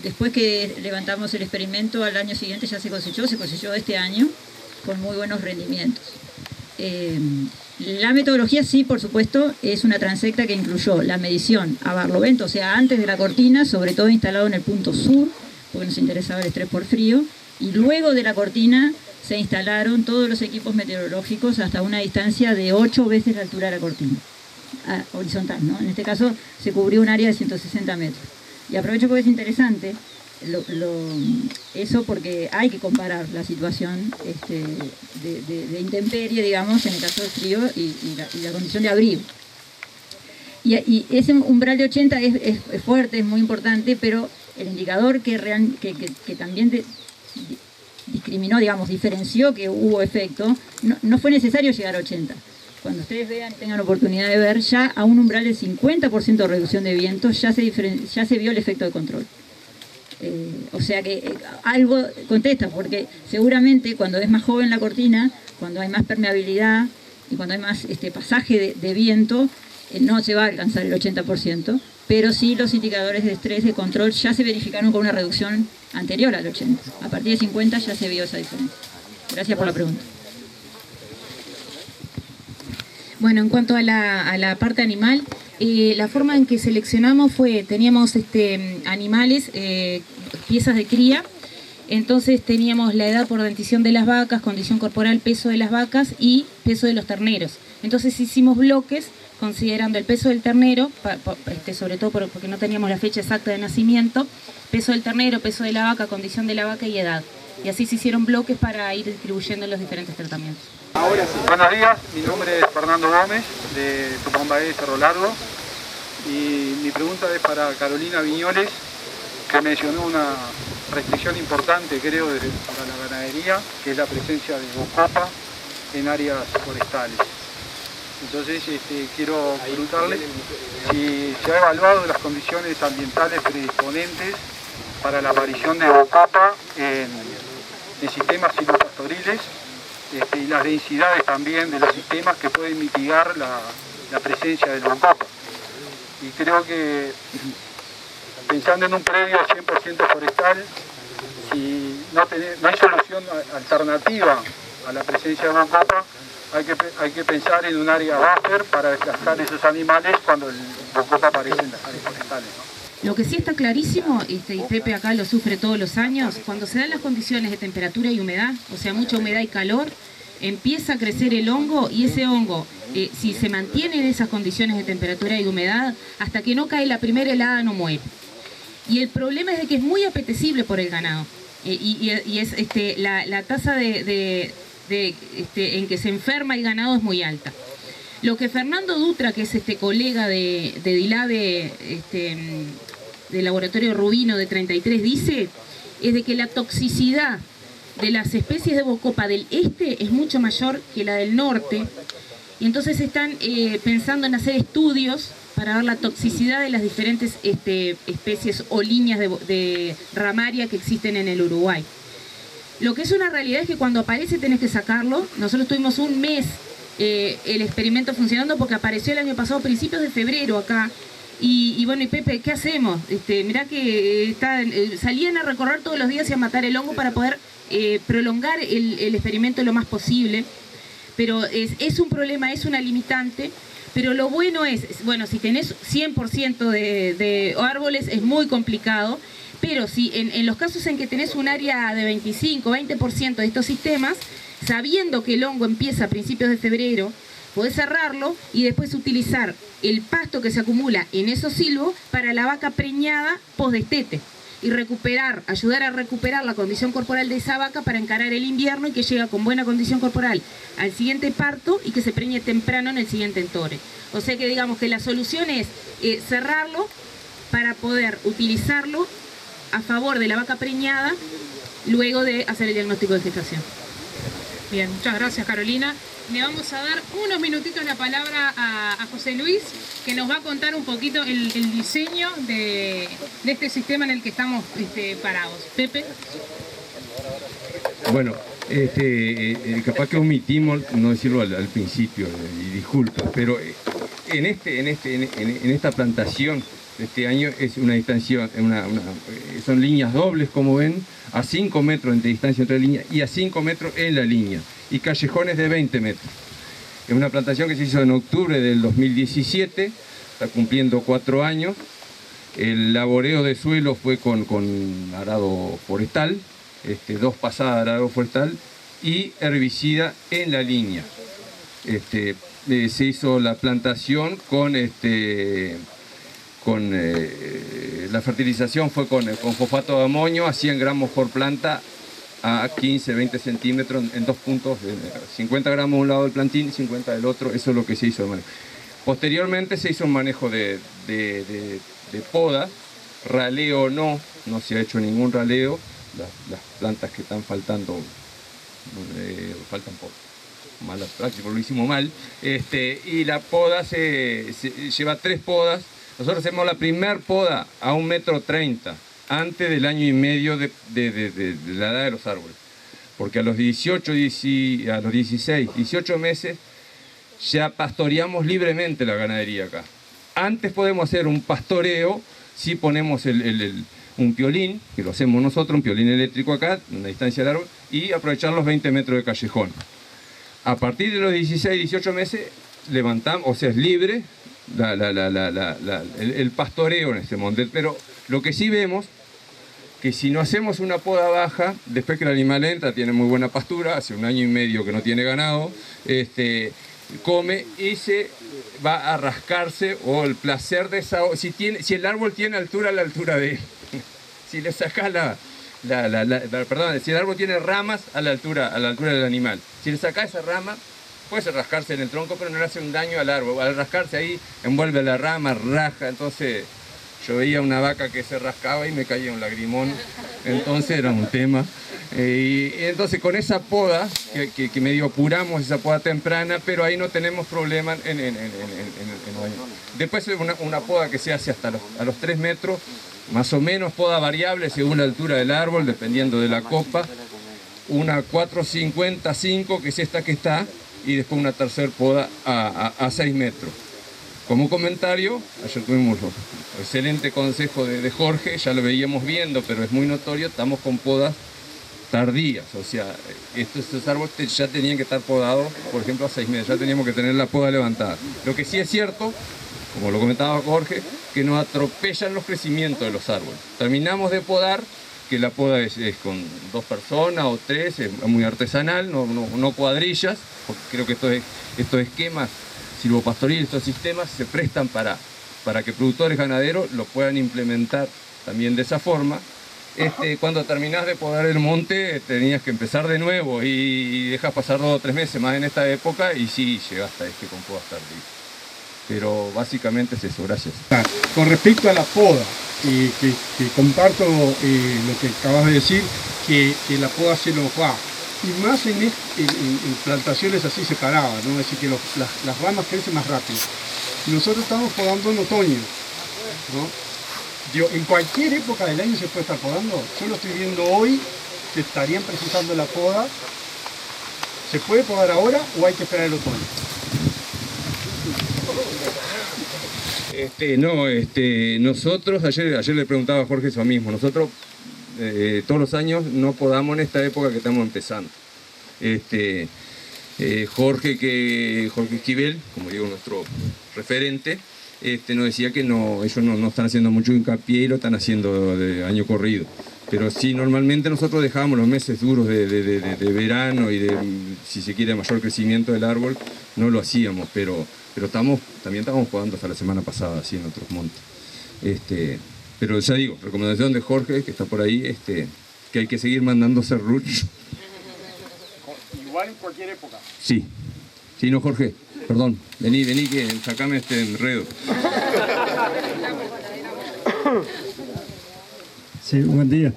después que levantamos el experimento al año siguiente ya se cosechó este año con muy buenos rendimientos. La metodología sí, por supuesto, es una transecta que incluyó la medición a barlovento, o sea, antes de la cortina, sobre todo instalado en el punto sur, porque nos interesaba el estrés por frío, y luego de la cortina se instalaron todos los equipos meteorológicos hasta una distancia de 8 veces la altura de la cortina, horizontal, ¿no? En este caso se cubrió un área de 160 metros. Y aprovecho porque es interesante eso, porque hay que comparar la situación de intemperie, digamos, en el caso del frío y la condición de abrigo. Y ese umbral de 80 es fuerte, es muy importante, pero el indicador que también discriminó, digamos, diferenció que hubo efecto, no fue necesario llegar a 80. Cuando ustedes vean y tengan oportunidad de ver, ya a un umbral de 50% de reducción de viento ya se vio el efecto de control. O sea que algo contesta, porque seguramente cuando es más joven la cortina, cuando hay más permeabilidad y cuando hay más pasaje de viento, no se va a alcanzar el 80%, pero sí los indicadores de estrés de control ya se verificaron con una reducción anterior al 80%. A partir de 50 ya se vio esa diferencia. Gracias por la pregunta. Bueno, en cuanto a la parte animal, la forma en que seleccionamos teníamos animales, piezas de cría, entonces teníamos la edad por dentición de las vacas, condición corporal, peso de las vacas y peso de los terneros. Entonces hicimos bloques considerando el peso del ternero, sobre todo porque no teníamos la fecha exacta de nacimiento, peso del ternero, peso de la vaca, condición de la vaca y edad. Y así se hicieron bloques para ir distribuyendo los diferentes tratamientos. Ahora sí. Buenos días, mi nombre es Fernando Gómez, de Tupambaé, Cerro Largo, y mi pregunta es para Carolina Viñoles, que mencionó una restricción importante, creo, para la ganadería, que es la presencia de bocopa en áreas forestales. Entonces, quiero preguntarle si se ha evaluado las condiciones ambientales predisponentes para la aparición de bocopa en sistemas silvopastoriles, y las densidades también de los sistemas que pueden mitigar la presencia del bocopa. Y creo que, pensando en un predio 100% forestal, si no hay solución alternativa a la presencia de bocopa, hay que pensar en un área buffer para desplazar esos animales cuando el bocopa aparece en las áreas forestales, ¿no? Lo que sí está clarísimo, y Pepe acá lo sufre todos los años, cuando se dan las condiciones de temperatura y humedad, o sea, mucha humedad y calor, empieza a crecer el hongo, y ese hongo, si se mantiene en esas condiciones de temperatura y humedad, hasta que no cae la primera helada no muere. Y el problema es de que es muy apetecible por el ganado, y es la tasa en que se enferma el ganado es muy alta. Lo que Fernando Dutra, que es colega de DILABE, del laboratorio Rubino de 33, dice, es de que la toxicidad de las especies de bocopa del este es mucho mayor que la del norte, y entonces están pensando en hacer estudios para ver la toxicidad de las diferentes especies o líneas de ramaria que existen en el Uruguay. Lo que es una realidad es que cuando aparece tenés que sacarlo. Nosotros tuvimos un mes el experimento funcionando porque apareció el año pasado, a principios de febrero acá. Y bueno, y Pepe, ¿qué hacemos? Mirá que salían a recorrer todos los días y a matar el hongo para poder prolongar el experimento lo más posible. Pero es un problema, es una limitante. Pero lo bueno es, bueno, si tenés 100% de árboles es muy complicado. Pero si en los casos en que tenés un área de 25, 20% de estos sistemas, sabiendo que el hongo empieza a principios de febrero, podés cerrarlo y después utilizar el pasto que se acumula en esos silvos para la vaca preñada post-destete y ayudar a recuperar la condición corporal de esa vaca para encarar el invierno y que llegue con buena condición corporal al siguiente parto y que se preñe temprano en el siguiente entore. O sea que digamos que la solución es cerrarlo para poder utilizarlo a favor de la vaca preñada luego de hacer el diagnóstico de gestación. Bien, muchas gracias Carolina. Le vamos a dar unos minutitos la palabra a José Luis, que nos va a contar un poquito el diseño de este sistema en el que estamos parados. Pepe. Bueno, Capaz que omitimos no decirlo al principio, y disculpa, pero en esta plantación de este año es una distancia, son líneas dobles, como ven, a 5 metros de distancia entre líneas y a 5 metros en la línea, y callejones de 20 metros. Es una plantación que se hizo en octubre del 2017, está cumpliendo 4 años. El laboreo de suelo fue con arado forestal, 2 pasadas de arado forestal y herbicida en la línea. Se hizo la plantación la fertilización fue con fosfato de amonio a 100 gramos por planta a 15-20 centímetros en 2 puntos, 50 gramos de un lado del plantín y 50 del otro. Eso es lo que se hizo de manejo. Posteriormente se hizo un manejo de poda, raleo no se ha hecho ningún raleo. Las plantas que están faltando faltan por mala práctica, porque lo hicimos mal. Y la poda se lleva 3 podas. Nosotros hacemos la primer poda a 1,30 metros, antes del año y medio de la edad de los árboles. Porque a los 18 meses ya pastoreamos libremente la ganadería acá. Antes podemos hacer un pastoreo si ponemos un piolín, que lo hacemos nosotros, un piolín eléctrico acá, a una distancia del árbol, y aprovechar los 20 metros de callejón. A partir de los 16, 18 meses levantamos, o sea, es libre el pastoreo en este monte. Pero lo que sí vemos, que si no hacemos una poda baja, después que el animal entra, tiene muy buena pastura, hace 1 año y medio que no tiene ganado, come y se va a rascarse, o el placer de esa, si el árbol tiene altura, a la altura de él. Si le sacas si el árbol tiene ramas, a la altura del animal. Si le sacas esa rama, puede rascarse en el tronco, pero no le hace un daño al árbol. Al rascarse ahí, envuelve la rama, raja. Entonces, yo veía una vaca que se rascaba y me caía un lagrimón. Entonces era un tema. Y entonces con esa poda, que medio apuramos esa poda temprana, pero ahí no tenemos problema Después una poda que se hace hasta a los 3 metros, más o menos poda variable según la altura del árbol, dependiendo de la copa. Una 4,55, que es esta que está, y después una tercera poda a 6 metros. Como comentario, ayer tuvimos un excelente consejo de Jorge, ya lo veíamos viendo, pero es muy notorio, estamos con podas tardías, o sea, estos árboles ya tenían que estar podados, por ejemplo, a 6 meses, ya teníamos que tener la poda levantada. Lo que sí es cierto, como lo comentaba Jorge, que nos atropellan los crecimientos de los árboles. Terminamos de podar, que la poda es con 2 personas o 3, es muy artesanal, no cuadrillas, porque creo que estos esquemas silvopastoriles, estos sistemas se prestan para que productores ganaderos lo puedan implementar también de esa forma. Cuando terminás de podar el monte, tenías que empezar de nuevo y dejas pasar 2 o 3 meses más en esta época y sí llegaste a con podas tardías. Pero básicamente es eso, gracias. Con respecto a la poda, que comparto lo que acabas de decir, que la poda se nos va, y más en plantaciones así separadas, ¿no? Es decir, que las ramas crecen más rápido. Nosotros estamos podando en otoño, ¿no? Digo, en cualquier época del año se puede estar podando. Yo lo estoy viendo hoy, que estarían precisando la poda. ¿Se puede podar ahora o hay que esperar el otoño? Nosotros, ayer le preguntaba a Jorge eso mismo, nosotros todos los años no podamos en esta época que estamos empezando. Jorge Esquivel, como digo, nuestro referente, nos decía que ellos no están haciendo mucho hincapié y lo están haciendo de año corrido. Pero sí, normalmente nosotros dejábamos los meses duros de verano y si se quiere, mayor crecimiento del árbol, no lo hacíamos, pero también estábamos podando hasta la semana pasada, así en otros montes. Pero ya digo, recomendación de Jorge, que está por ahí, que hay que seguir mandando serruch. Igual en cualquier época. Sí. Sí, no, Jorge, perdón, vení, que sacame este enredo. Sí, buen día.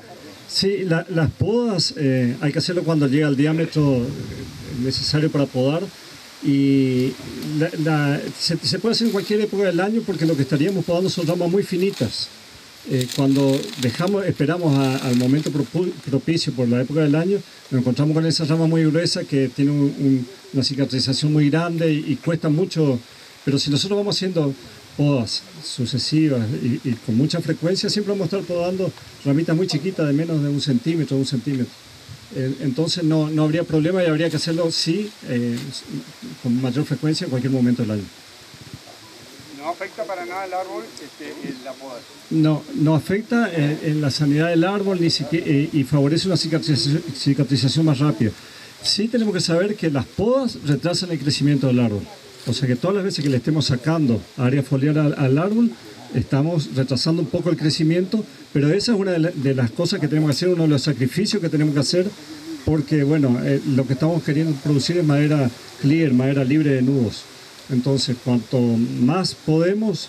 Sí, las podas hay que hacerlo cuando llega el diámetro necesario para podar, y se puede hacer en cualquier época del año, porque lo que estaríamos podando son ramas muy finitas. Cuando esperamos al momento propicio por la época del año, nos encontramos con esa rama muy gruesa que tiene una cicatrización muy grande y cuesta mucho, pero si nosotros vamos haciendo podas sucesivas y con mucha frecuencia, siempre vamos a estar podando ramitas muy chiquitas de menos de 1 centímetro, 1 centímetro. Entonces no habría problema y habría que hacerlo sí, con mayor frecuencia en cualquier momento del año. ¿No afecta para nada el árbol la poda? No afecta en la sanidad del árbol ni siquiera, y favorece una cicatrización más rápida. Sí tenemos que saber que las podas retrasan el crecimiento del árbol. O sea que todas las veces que le estemos sacando área foliar al árbol, estamos retrasando un poco el crecimiento, pero esa es una de las cosas que tenemos que hacer, uno de los sacrificios que tenemos que hacer, porque bueno, lo que estamos queriendo producir es madera clear, madera libre de nudos. Entonces, cuanto más podemos,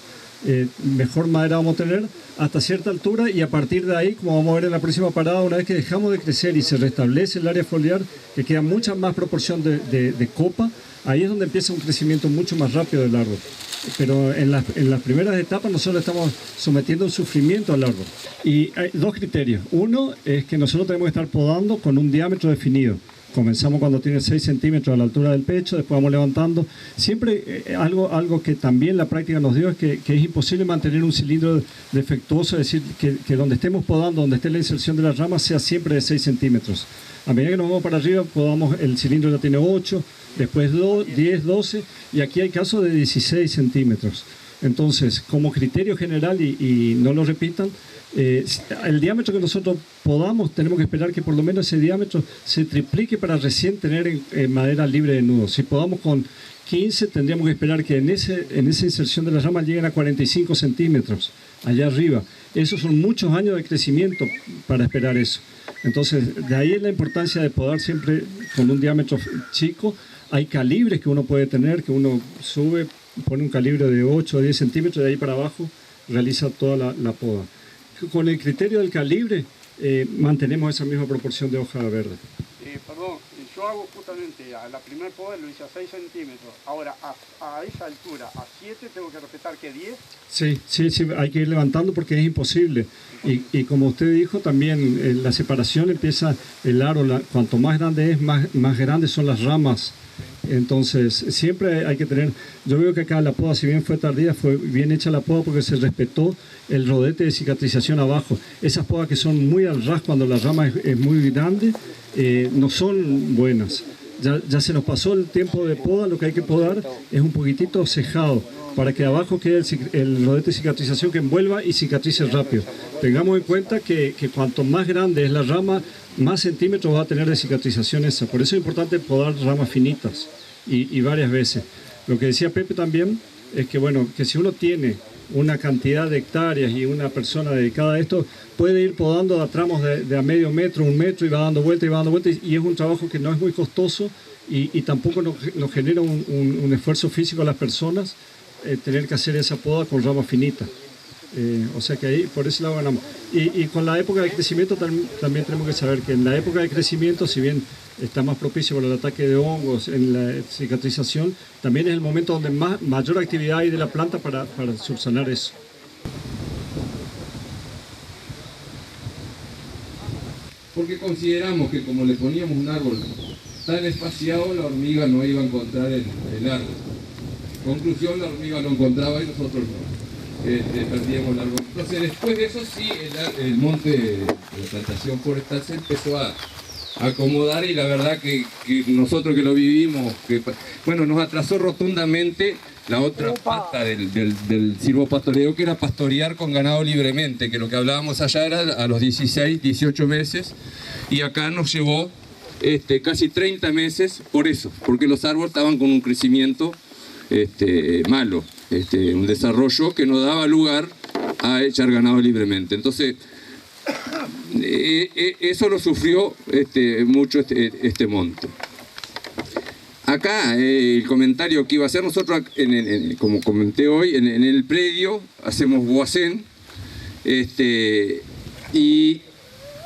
mejor madera vamos a tener hasta cierta altura, y a partir de ahí, como vamos a ver en la próxima parada, una vez que dejamos de crecer y se restablece el área foliar, que queda mucha más proporción de copa, ahí es donde empieza un crecimiento mucho más rápido del árbol. Pero en las primeras etapas nosotros estamos sometiendo un sufrimiento al árbol. Y hay dos criterios. Uno es que nosotros tenemos que estar podando con un diámetro definido. Comenzamos cuando tiene 6 centímetros a la altura del pecho, después vamos levantando. Siempre algo que también la práctica nos dio es que es imposible mantener un cilindro defectuoso, es decir, que donde estemos podando, donde esté la inserción de las ramas, sea siempre de 6 centímetros. A medida que nos vamos para arriba, podamos, el cilindro ya tiene 8, después 10, 12, y aquí hay casos de 16 centímetros. Entonces, como criterio general, y no lo repitan, el diámetro que nosotros podamos, tenemos que esperar que por lo menos ese diámetro se triplique para recién tener madera libre de nudos. Si podamos con 15, tendríamos que esperar que en esa inserción de las ramas lleguen a 45 centímetros allá arriba. Esos son muchos años de crecimiento para esperar eso. Entonces, de ahí es la importancia de podar siempre con un diámetro chico. Hay calibres que uno puede tener, que uno sube, pone un calibre de 8 o 10 centímetros, y de ahí para abajo realiza toda la poda. Con el criterio del calibre, mantenemos esa misma proporción de hoja verde. Perdón, yo hago justamente a la primera poda lo hice a 6 centímetros. Ahora, a esa altura, a 7, tengo que respetar que 10. Sí, hay que ir levantando porque es imposible. Y como usted dijo, también la separación empieza, el aro, cuanto más grande es, más grandes son las ramas. Entonces, siempre hay que tener... Yo veo que acá la poda, si bien fue tardía, fue bien hecha la poda porque se respetó el rodete de cicatrización abajo. Esas podas que son muy al ras cuando la rama es muy grande, no son buenas. Ya se nos pasó el tiempo de poda, lo que hay que podar es un poquitito cejado, para que abajo quede el rodete de cicatrización que envuelva y cicatrice rápido. Tengamos en cuenta que cuanto más grande es la rama, más centímetros va a tener de cicatrización esa. Por eso es importante podar ramas finitas y varias veces. Lo que decía Pepe también es que, bueno, que si uno tiene una cantidad de hectáreas y una persona dedicada a esto, puede ir podando a tramos de a medio metro, 1 metro, y va dando vueltas y va dando vueltas, y es un trabajo que no es muy costoso y tampoco nos genera un esfuerzo físico a las personas tener que hacer esa poda con ramas finitas. O sea que ahí por ese lado ganamos. Y con la época de crecimiento también tenemos que saber que en la época de crecimiento, si bien está más propicio para el ataque de hongos, en la cicatrización, también es el momento donde mayor actividad hay de la planta para subsanar eso. Porque consideramos que como le poníamos un árbol tan espaciado, la hormiga no iba a encontrar el árbol. Conclusión, la hormiga lo encontraba y nosotros no. Perdíamos el árbol. Entonces, después de eso sí, el monte de plantación forestal se empezó a acomodar, y la verdad que nosotros que lo vivimos, bueno, nos atrasó rotundamente la otra pata del silvopastoreo, que era pastorear con ganado libremente, que lo que hablábamos allá era a los 16, 18 meses, y acá nos llevó casi 30 meses por eso, porque los árboles estaban con un crecimiento malo. Un desarrollo que no daba lugar a echar ganado libremente. Entonces, eso lo sufrió mucho este monte. Acá, el comentario que iba a hacer nosotros, como comenté hoy, en el predio hacemos guacén y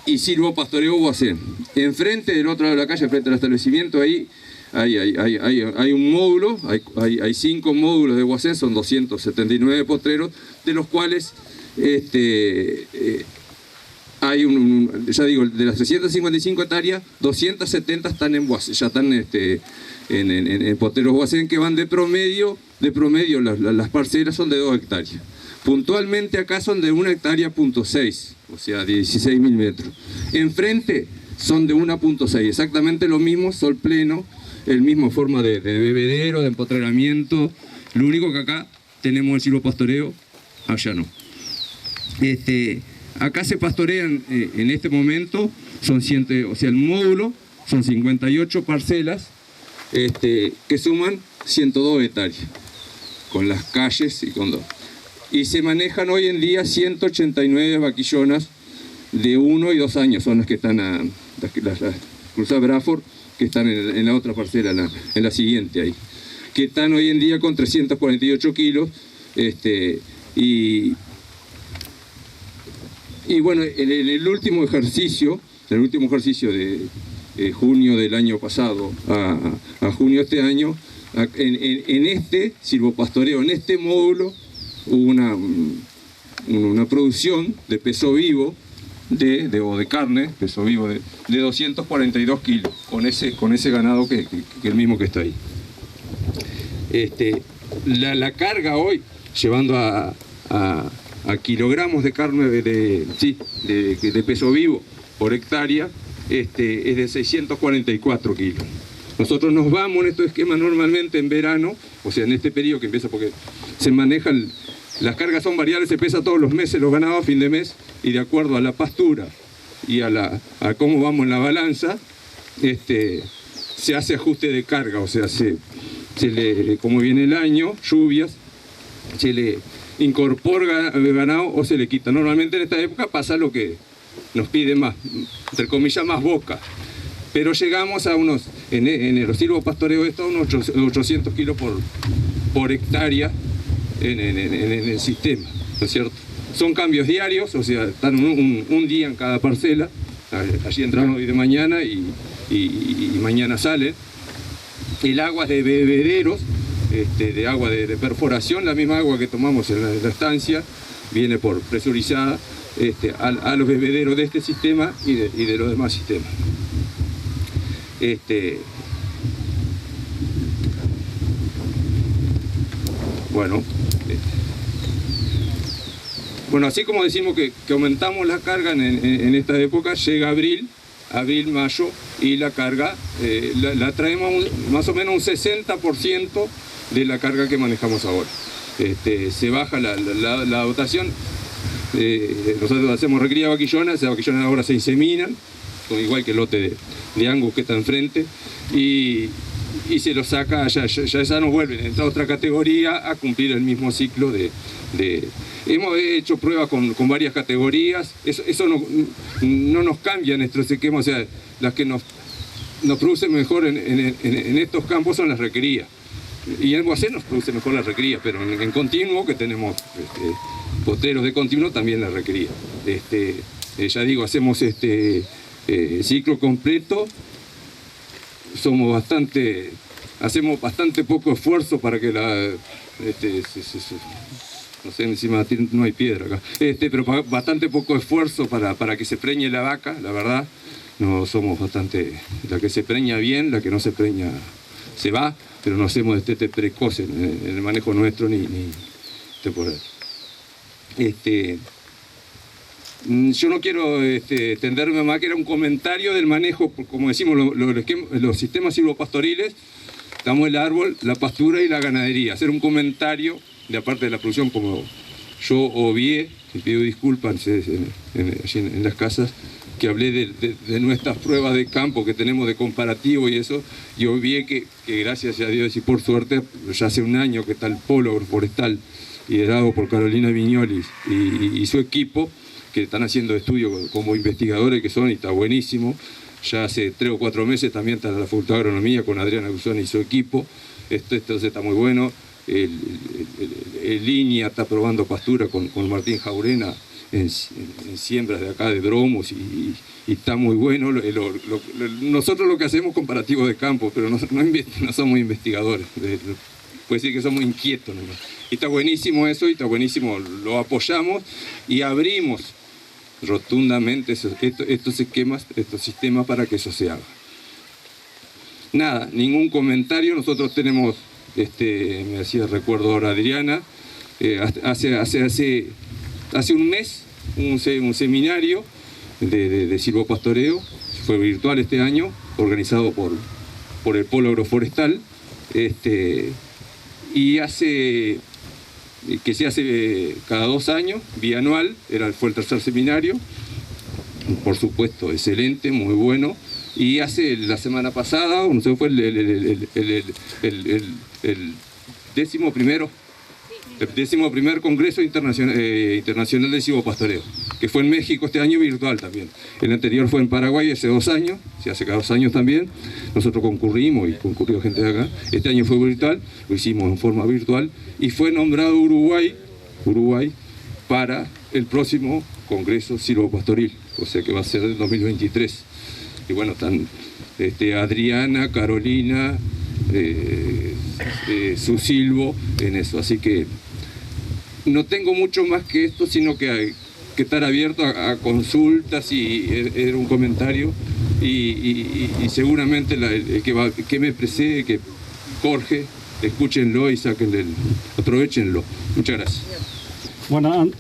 silvopastoreo guacén. Enfrente del otro lado de la calle, frente al establecimiento, ahí hay un módulo, hay 5 módulos de guacén, son 279 potreros, de los cuales hay ya digo, de las 355 hectáreas, 270 están en Boacén, ya están en poteros Boacén, que van de promedio las parcelas son de 2 hectáreas. Puntualmente acá son de 1,6 hectárea, o sea, 16.000 metros. Enfrente son de 1,6, exactamente lo mismo, sol pleno, el mismo forma de bebedero, de empotreramiento. Lo único que acá tenemos el silvopastoreo, allá no. Acá se pastorean en este momento, o sea, el módulo son 58 parcelas que suman 102 hectáreas, con las calles y con dos. Y se manejan hoy en día 189 vaquillonas de 1 y 2 años, son las que están las Cruzada Braford, que están en la otra parcela, en la siguiente ahí, que están hoy en día con 348 kilos, y bueno, en el último ejercicio de junio del año pasado a junio de este año, en este silvopastoreo, en este módulo, hubo una producción de peso vivo o de carne, peso vivo de 242 kilos, con ese ganado que el mismo que está ahí. La carga hoy, llevando a kilogramos de carne de peso vivo por hectárea, es de 644 kilos. Nosotros nos vamos en este esquema normalmente en verano, o sea, en este periodo que empieza, porque se manejan, las cargas son variables, se pesa todos los meses los ganados a fin de mes, y de acuerdo a la pastura y a cómo vamos en la balanza, se hace ajuste de carga, o sea, como viene el año, lluvias, se le incorpora ganado o se le quita. Normalmente en esta época pasa lo que nos pide más, entre comillas, más boca. Pero llegamos a en el silvopastoreo esto, a unos 800 kilos por hectárea en el sistema, ¿no es cierto? Son cambios diarios, o sea, están un día en cada parcela. Allí entramos hoy de mañana y mañana sale. El agua es de bebederos, de agua de perforación, la misma agua que tomamos en la estancia, viene por presurizada a los bebederos de este sistema y de los demás sistemas. Bueno, así como decimos que aumentamos la carga en esta época, llega abril, mayo, y la carga la traemos más o menos un 60% de la carga que manejamos ahora. Se baja la dotación, nosotros hacemos recría de vaquillonas, esas vaquillonas ahora se inseminan, igual que el lote de Angus que está enfrente, y se lo saca, ya esa no vuelven, entra otra categoría a cumplir el mismo ciclo Hemos hecho pruebas con varias categorías, eso no nos cambia nuestro esquema, o sea, las que nos producen mejor en estos campos son las requerías. Y en Boacén nos produce mejor la recría, pero en continuo, que tenemos poteros de continuo, también la recría. Ya digo, hacemos ciclo completo, hacemos bastante poco esfuerzo para que no sé, encima no hay piedra acá, pero bastante poco esfuerzo para que se preñe la vaca, la verdad. No somos bastante, la que se preña bien, la que no se preña se va, pero no hacemos destete precoz en el manejo nuestro ni temporal. Yo no quiero tenderme más, que era un comentario del manejo, como decimos, los sistemas silvopastoriles. Damos el árbol, la pastura y la ganadería. Hacer un comentario de aparte de la producción, como yo obvié, y pido disculpas allí en las casas, que hablé de nuestras pruebas de campo que tenemos de comparativo y eso, y obvié que gracias a Dios y por suerte, ya hace un año que está el polo agroforestal liderado por Carolina Viñoles y su equipo, que están haciendo estudios como investigadores que son, y está buenísimo. Ya hace 3 o 4 meses también está la Facultad de Agronomía con Adriana Guzón y su equipo. Entonces está muy bueno. El línea está probando pastura con Martín Jaurena en siembras de acá de bromos y está muy bueno. Nosotros lo que hacemos comparativo de campo, pero no somos investigadores. puede decir que somos inquietos nomás. Y está buenísimo eso, y está buenísimo, lo apoyamos y abrimos rotundamente estos esquemas, estos sistemas para que eso se haga. Nada, ningún comentario. Nosotros tenemos, me hacía recuerdo ahora Adriana, hace un mes un seminario de silvopastoreo, fue virtual este año, organizado por el Polo Agroforestal, y que se hace cada 2 años, bianual, fue el 3er seminario, por supuesto, excelente, muy bueno, y hace la semana pasada, no sé, fue el 11º Congreso Internacional de Silvopastoreo, que fue en México este año, virtual también. El anterior fue en Paraguay hace 2 años, se hace cada 2 años también. Nosotros concurrimos y concurrió gente de acá. Este año fue virtual, lo hicimos en forma virtual, y fue nombrado Uruguay para el próximo Congreso Silvopastoril, o sea que va a ser en 2023. Y bueno, están Adriana, Carolina, su silvo en eso, así que no tengo mucho más que esto, sino que hay que estar abierto a consultas, y era un comentario, y seguramente el que me precede, que Jorge, escúchenlo y aprovechenlo. Muchas gracias. Bueno,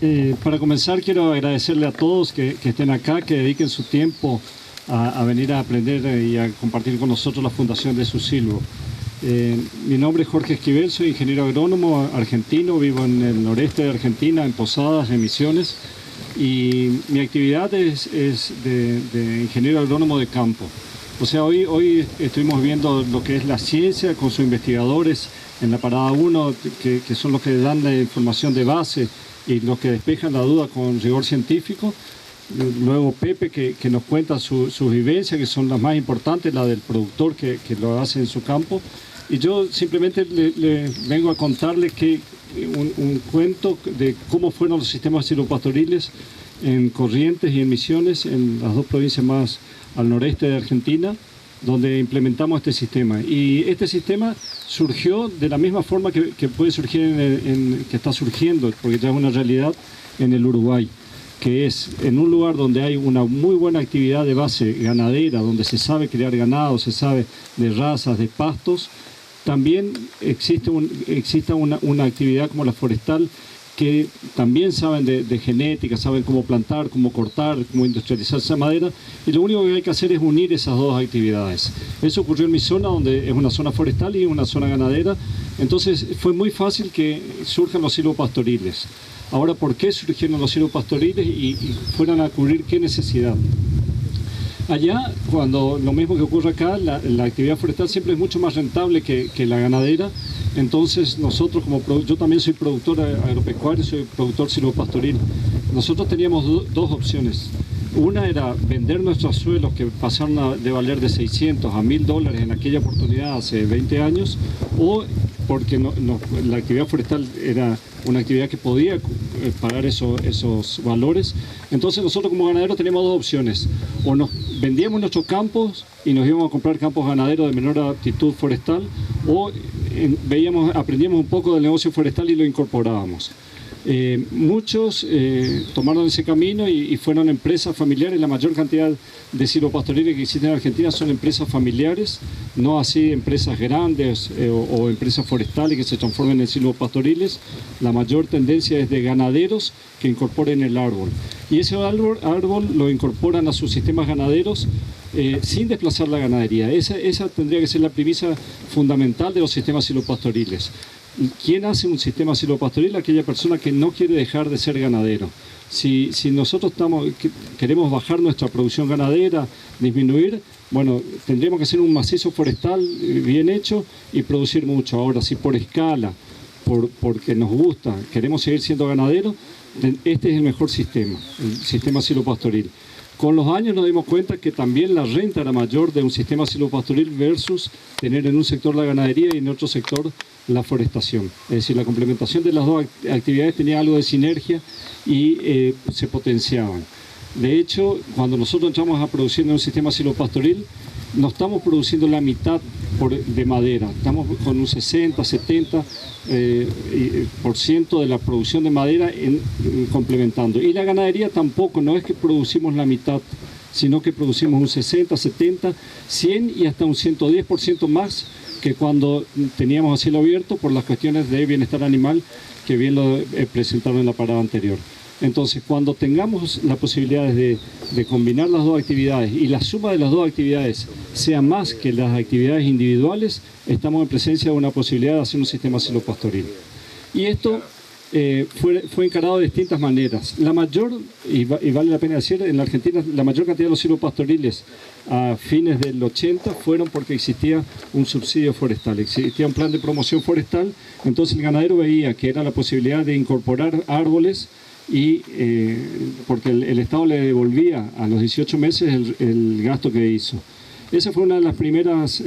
para comenzar quiero agradecerle a todos que estén acá, que dediquen su tiempo a venir a aprender y a compartir con nosotros la fundación de Susilvo. Mi nombre es Jorge Esquivel, soy ingeniero agrónomo argentino, vivo en el noreste de Argentina, en Posadas, en Misiones, y mi actividad es de ingeniero agrónomo de campo. O sea, hoy estuvimos viendo lo que es la ciencia con sus investigadores en la parada 1, que son los que dan la información de base y los que despejan la duda con rigor científico. Luego Pepe, que nos cuenta sus vivencias, que son las más importantes, la del productor que lo hace en su campo. Y yo simplemente le vengo a contarle un cuento de cómo fueron los sistemas silvopastoriles en Corrientes y en Misiones, en las 2 provincias más al noreste de Argentina, donde implementamos este sistema. Y este sistema surgió de la misma forma que puede surgir que está surgiendo, porque ya es una realidad en el Uruguay, que es en un lugar donde hay una muy buena actividad de base ganadera, donde se sabe criar ganado, se sabe de razas, de pastos. También existe una actividad como la forestal, que también saben de genética, saben cómo plantar, cómo cortar, cómo industrializar esa madera, y lo único que hay que hacer es unir esas 2 actividades. Eso ocurrió en mi zona, donde es una zona forestal y una zona ganadera, entonces fue muy fácil que surjan los silvopastoriles. Ahora, ¿por qué surgieron los silvopastoriles y fueron a cubrir qué necesidad? Allá, cuando lo mismo que ocurre acá, la actividad forestal siempre es mucho más rentable que la ganadera. Entonces nosotros, yo también soy productor agropecuario, soy productor silvopastoril. Nosotros teníamos 2 opciones. Una era vender nuestros suelos, que pasaron de valer de $600 a $1.000 en aquella oportunidad hace 20 años, o porque la actividad forestal era una actividad que podía pagar esos valores. Entonces nosotros como ganaderos teníamos 2 opciones: o nos vendíamos nuestros campos y nos íbamos a comprar campos ganaderos de menor aptitud forestal, o aprendíamos un poco del negocio forestal y lo incorporábamos. Muchos tomaron ese camino y fueron empresas familiares. La mayor cantidad de silvopastoriles que existen en Argentina son empresas familiares, no así empresas grandes o empresas forestales que se transformen en silvopastoriles. La mayor tendencia es de ganaderos que incorporen el árbol, y ese árbol lo incorporan a sus sistemas ganaderos sin desplazar la ganadería. Esa tendría que ser la premisa fundamental de los sistemas silvopastoriles. ¿Quién hace un sistema silvopastoril? Aquella persona que no quiere dejar de ser ganadero. Si nosotros queremos bajar nuestra producción ganadera, disminuir, bueno, tendríamos que hacer un macizo forestal bien hecho y producir mucho. Ahora, si por escala, porque nos gusta, queremos seguir siendo ganaderos, este es el mejor sistema, el sistema silvopastoril. Con los años nos dimos cuenta que también la renta era mayor de un sistema silvopastoril versus tener en un sector la ganadería y en otro sector la forestación. Es decir, la complementación de las 2 actividades tenía algo de sinergia y se potenciaban. De hecho, cuando nosotros entramos a producir en un sistema silvopastoril, no estamos produciendo la mitad de madera, estamos con un 60-70% de la producción de madera complementando. Y la ganadería tampoco, no es que producimos la mitad, sino que producimos un 60, 70, 100 y hasta un 110% más que cuando teníamos a cielo abierto por las cuestiones de bienestar animal que bien lo presentaron en la parada anterior. Entonces, cuando tengamos las posibilidades de combinar las dos actividades y la suma de las dos actividades sea más que las actividades individuales, estamos en presencia de una posibilidad de hacer un sistema silvopastoril. Y esto fue encarado de distintas maneras. La mayor, y vale la pena decir, en la Argentina la mayor cantidad de los silvopastoriles a fines del 80 fueron porque existía un subsidio forestal, existía un plan de promoción forestal, entonces el ganadero veía que era la posibilidad de incorporar árboles y porque el Estado le devolvía a los 18 meses el gasto que hizo. Esa fue una de las primeras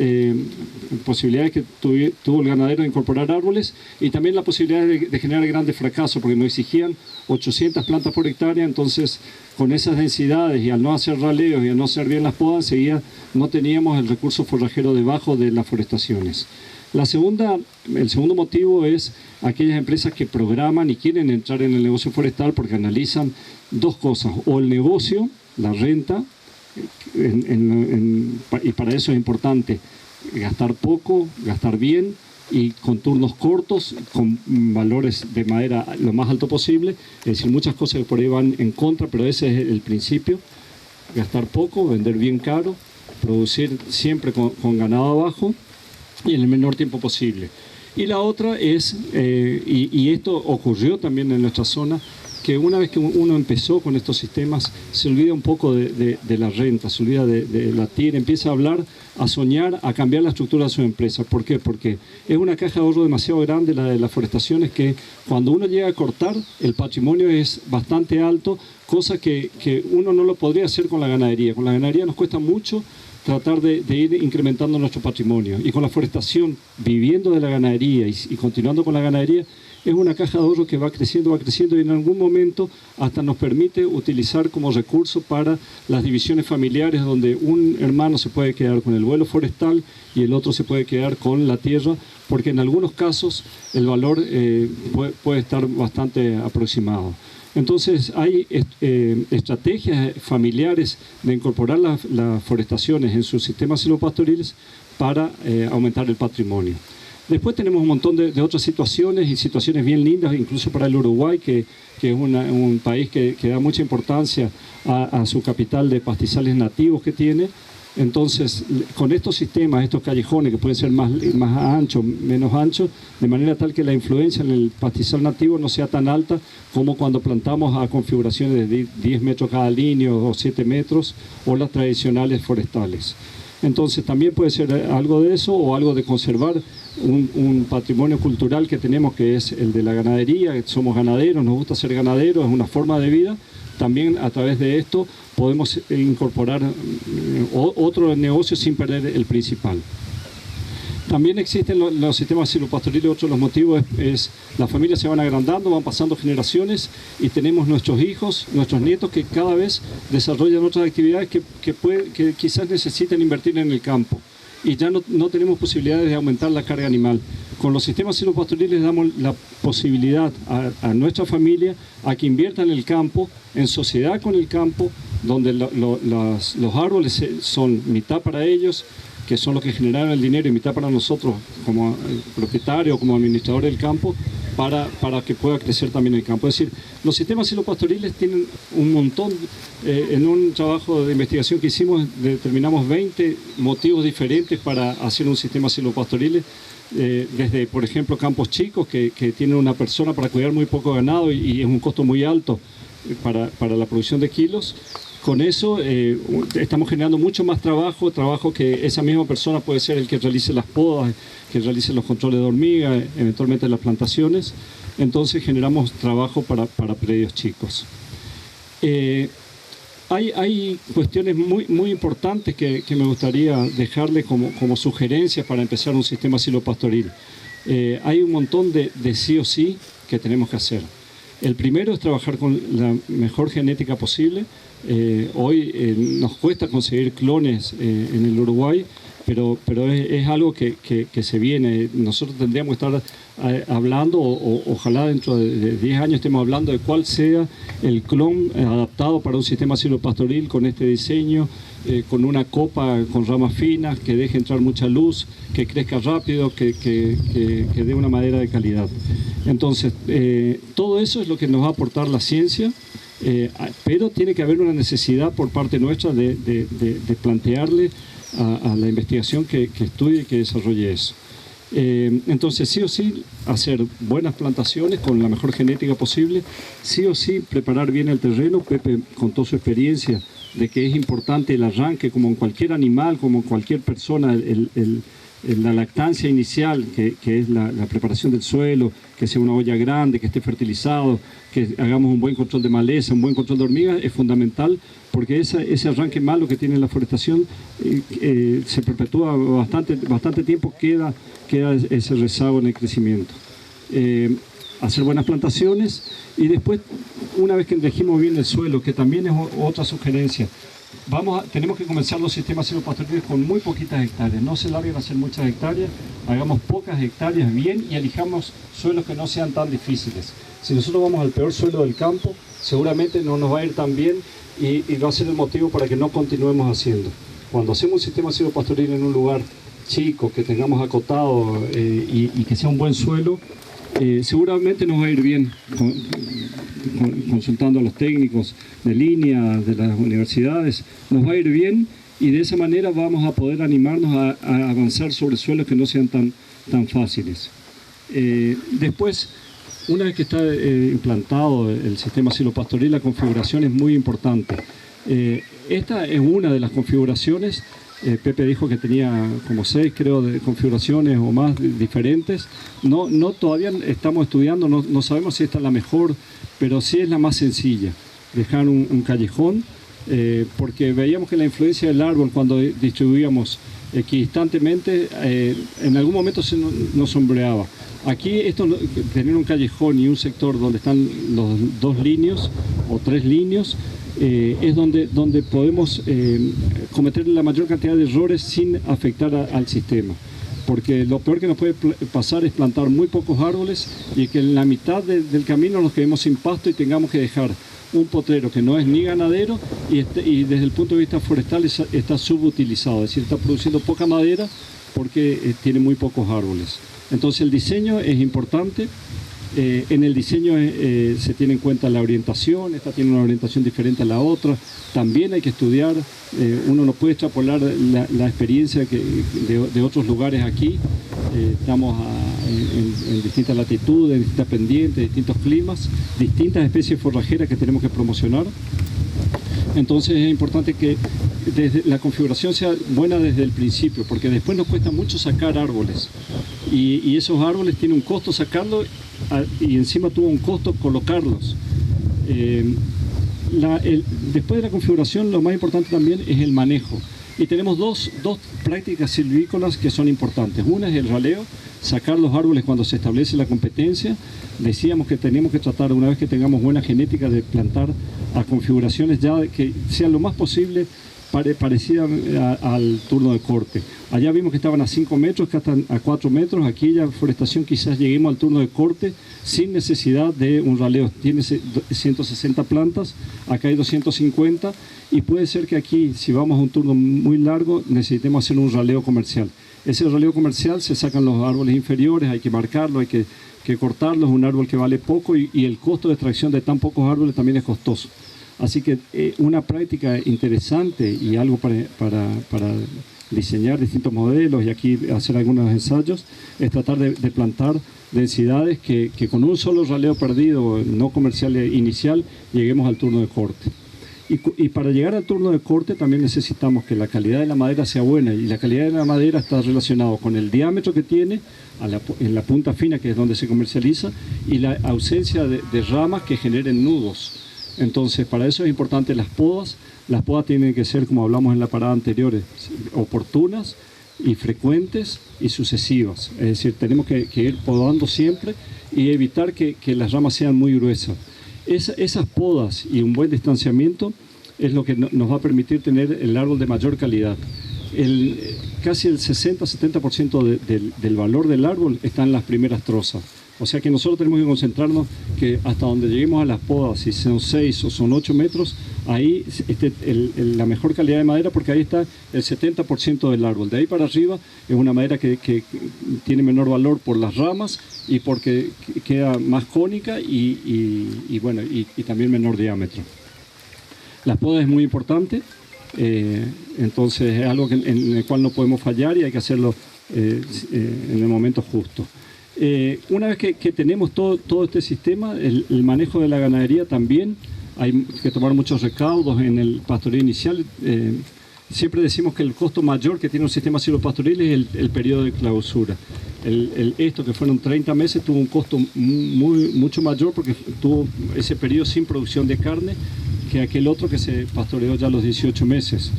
posibilidades que tuvo el ganadero de incorporar árboles, y también la posibilidad de generar grandes fracasos, porque nos exigían 800 plantas por hectárea. Entonces, con esas densidades y al no hacer raleos y al no hacer bien las podas, enseguida no teníamos el recurso forrajero debajo de las forestaciones. El segundo motivo es aquellas empresas que programan y quieren entrar en el negocio forestal porque analizan dos cosas: o el negocio, la renta, y para eso es importante gastar poco, gastar bien y con turnos cortos, con valores de madera lo más alto posible. Es decir, muchas cosas que por ahí van en contra, pero ese es el principio: gastar poco, vender bien caro, producir siempre con ganado abajo y en el menor tiempo posible. Y la otra es, y esto ocurrió también en nuestra zona, que una vez que uno empezó con estos sistemas, se olvida un poco de la renta, se olvida de la tira, empieza a hablar, a soñar, a cambiar la estructura de su empresa. ¿Por qué? Porque es una caja de ahorro demasiado grande la de las forestaciones, que cuando uno llega a cortar, el patrimonio es bastante alto, cosa que uno no lo podría hacer con la ganadería. Con la ganadería nos cuesta mucho tratar de ir incrementando nuestro patrimonio, y con la forestación, viviendo de la ganadería y continuando con la ganadería, es una caja de ahorro que va creciendo y en algún momento hasta nos permite utilizar como recurso para las divisiones familiares, donde un hermano se puede quedar con el vuelo forestal y el otro se puede quedar con la tierra, porque en algunos casos el valor puede estar bastante aproximado. Entonces hay estrategias familiares de incorporar las forestaciones en sus sistemas silvopastoriles para aumentar el patrimonio. Después tenemos un montón de otras situaciones, y situaciones bien lindas, incluso para el Uruguay, que es un país que da mucha importancia a su capital de pastizales nativos que tiene. Entonces, con estos sistemas, estos callejones que pueden ser más anchos, menos anchos, de manera tal que la influencia en el pastizal nativo no sea tan alta como cuando plantamos a configuraciones de 10 metros cada línea o 7 metros, o las tradicionales forestales. Entonces también puede ser algo de eso, o algo de conservar un patrimonio cultural que tenemos, que es el de la ganadería. Somos ganaderos, nos gusta ser ganaderos, es una forma de vida. También a través de esto podemos incorporar otro negocio sin perder el principal. También existen los sistemas silvopastoriles. Otro de los motivos es las familias se van agrandando, van pasando generaciones, y tenemos nuestros hijos, nuestros nietos, que cada vez desarrollan otras actividades que quizás necesiten invertir en el campo, y ya no tenemos posibilidades de aumentar la carga animal. Con los sistemas silvopastoriles damos la posibilidad a nuestra familia a que invierta en el campo, en sociedad con el campo, donde los árboles son mitad para ellos, que son los que generaron el dinero, y mitad para nosotros como propietarios, como administradores del campo, para que pueda crecer también el campo. Es decir, los sistemas silvopastoriles tienen un montón. En un trabajo de investigación que hicimos, determinamos 20 motivos diferentes para hacer un sistema silvopastoril, desde, por ejemplo, campos chicos que tienen una persona para cuidar muy poco ganado y es un costo muy alto para la producción de kilos. Con eso estamos generando mucho más trabajo que esa misma persona puede ser el que realice las podas, que realice los controles de hormiga, eventualmente las plantaciones. Entonces generamos trabajo para predios chicos. Hay cuestiones muy importantes que me gustaría dejarles como sugerencias para empezar un sistema silvopastoril. Hay un montón de sí o sí que tenemos que hacer. El primero es trabajar con la mejor genética posible. Hoy nos cuesta conseguir clones en el Uruguay, pero es algo que se viene. Nosotros tendríamos que estar hablando, ojalá dentro de 10 años estemos hablando de cuál sea el clon adaptado para un sistema silvopastoril con este diseño, con una copa con ramas finas, que deje entrar mucha luz, que crezca rápido, que dé una madera de calidad. Entonces, todo eso es lo que nos va a aportar la ciencia, pero tiene que haber una necesidad por parte nuestra de plantearle a la investigación que estudie y que desarrolle eso. Entonces, sí o sí, hacer buenas plantaciones con la mejor genética posible, sí o sí, preparar bien el terreno. Pepe contó su experiencia de que es importante el arranque, como en cualquier animal, como en cualquier persona, la lactancia inicial, que es la preparación del suelo, que sea una olla grande, que esté fertilizado, que hagamos un buen control de maleza, un buen control de hormigas, es fundamental, porque ese arranque malo que tiene la forestación se perpetúa bastante tiempo, queda ese rezago en el crecimiento. Hacer buenas plantaciones y después, una vez que elegimos bien el suelo, que también es otra sugerencia, tenemos que comenzar los sistemas silvopastoriles con muy poquitas hectáreas. No se larguen a hacer muchas hectáreas, hagamos pocas hectáreas bien y elijamos suelos que no sean tan difíciles. Si nosotros vamos al peor suelo del campo, seguramente no nos va a ir tan bien y va a ser el motivo para que no continuemos haciendo. Cuando hacemos un sistema silvopastoril en un lugar chico, que tengamos acotado y que sea un buen suelo, seguramente nos va a ir bien consultando a los técnicos de línea de las universidades, nos va a ir bien y de esa manera vamos a poder animarnos a avanzar sobre suelos que no sean tan fáciles. Después, una vez que está implantado el sistema silvopastoril, la configuración es muy importante. Esta es una de las configuraciones. Pepe dijo que tenía como 6, creo, de configuraciones o más diferentes. Todavía estamos estudiando, no sabemos si esta es la mejor, pero sí es la más sencilla. Dejar un callejón, porque veíamos que la influencia del árbol cuando distribuíamos equidistantemente, en algún momento nos sombreaba. Aquí tener un callejón y un sector donde están los 2 líneas o 3 líneas, es donde podemos cometer la mayor cantidad de errores sin afectar al sistema. Porque lo peor que nos puede pasar es plantar muy pocos árboles y que en la mitad del camino nos quedemos sin pasto y tengamos que dejar un potrero que no es ni ganadero y desde el punto de vista forestal está subutilizado, es decir, está produciendo poca madera porque tiene muy pocos árboles. Entonces el diseño es importante. En el diseño se tiene en cuenta la orientación, esta tiene una orientación diferente a la otra, también hay que estudiar, uno no puede extrapolar la experiencia de otros lugares aquí, estamos en distintas latitudes, en distintas pendientes, distintos climas, distintas especies forrajeras que tenemos que promocionar. Entonces es importante que la configuración sea buena desde el principio, porque después nos cuesta mucho sacar árboles y esos árboles tienen un costo sacarlos y encima tuvo un costo colocarlos. Después de la configuración, lo más importante también es el manejo. Y tenemos dos prácticas silvícolas que son importantes. Una es el raleo, sacar los árboles cuando se establece la competencia. Decíamos que tenemos que tratar, una vez que tengamos buena genética, de plantar a configuraciones ya que sean lo más posible parecidas al turno de corte. Allá vimos que estaban a 5 metros, que están a 4 metros. Aquí ya forestación quizás lleguemos al turno de corte sin necesidad de un raleo. Tiene 160 plantas, acá hay 250 y puede ser que aquí, si vamos a un turno muy largo, necesitemos hacer un raleo comercial. Ese raleo comercial se sacan los árboles inferiores, hay que marcarlo, hay que cortarlo, es un árbol que vale poco y el costo de extracción de tan pocos árboles también es costoso. Así que una práctica interesante y algo para diseñar distintos modelos y aquí hacer algunos ensayos es tratar de plantar densidades que con un solo raleo perdido no comercial inicial lleguemos al turno de corte. Y para llegar al turno de corte también necesitamos que la calidad de la madera sea buena y la calidad de la madera está relacionado con el diámetro que tiene en la punta fina, que es donde se comercializa, y la ausencia de ramas que generen nudos. Entonces, para eso es importante las podas. Las podas tienen que ser, como hablamos en la parada anterior, oportunas y frecuentes y sucesivas. Es decir, tenemos que ir podando siempre y evitar que las ramas sean muy gruesas. Esas podas y un buen distanciamiento es lo que nos va a permitir tener el árbol de mayor calidad. Casi el 60-70% del valor del árbol está en las primeras trozas. O sea que nosotros tenemos que concentrarnos que hasta donde lleguemos a las podas, si son 6 o son 8 metros, ahí la mejor calidad de madera, porque ahí está el 70% del árbol. De ahí para arriba es una madera que tiene menor valor por las ramas y porque queda más cónica y también menor diámetro. Las podas es muy importante, entonces es algo en el cual no podemos fallar y hay que hacerlo en el momento justo. Una vez que tenemos todo este sistema, el manejo de la ganadería también, hay que tomar muchos recaudos en el pastoreo inicial. Siempre decimos que el costo mayor que tiene un sistema silvopastoril es el periodo de clausura. Esto que fueron 30 meses tuvo un costo mucho mayor porque tuvo ese periodo sin producción de carne que aquel otro que se pastoreó ya a los 18 meses.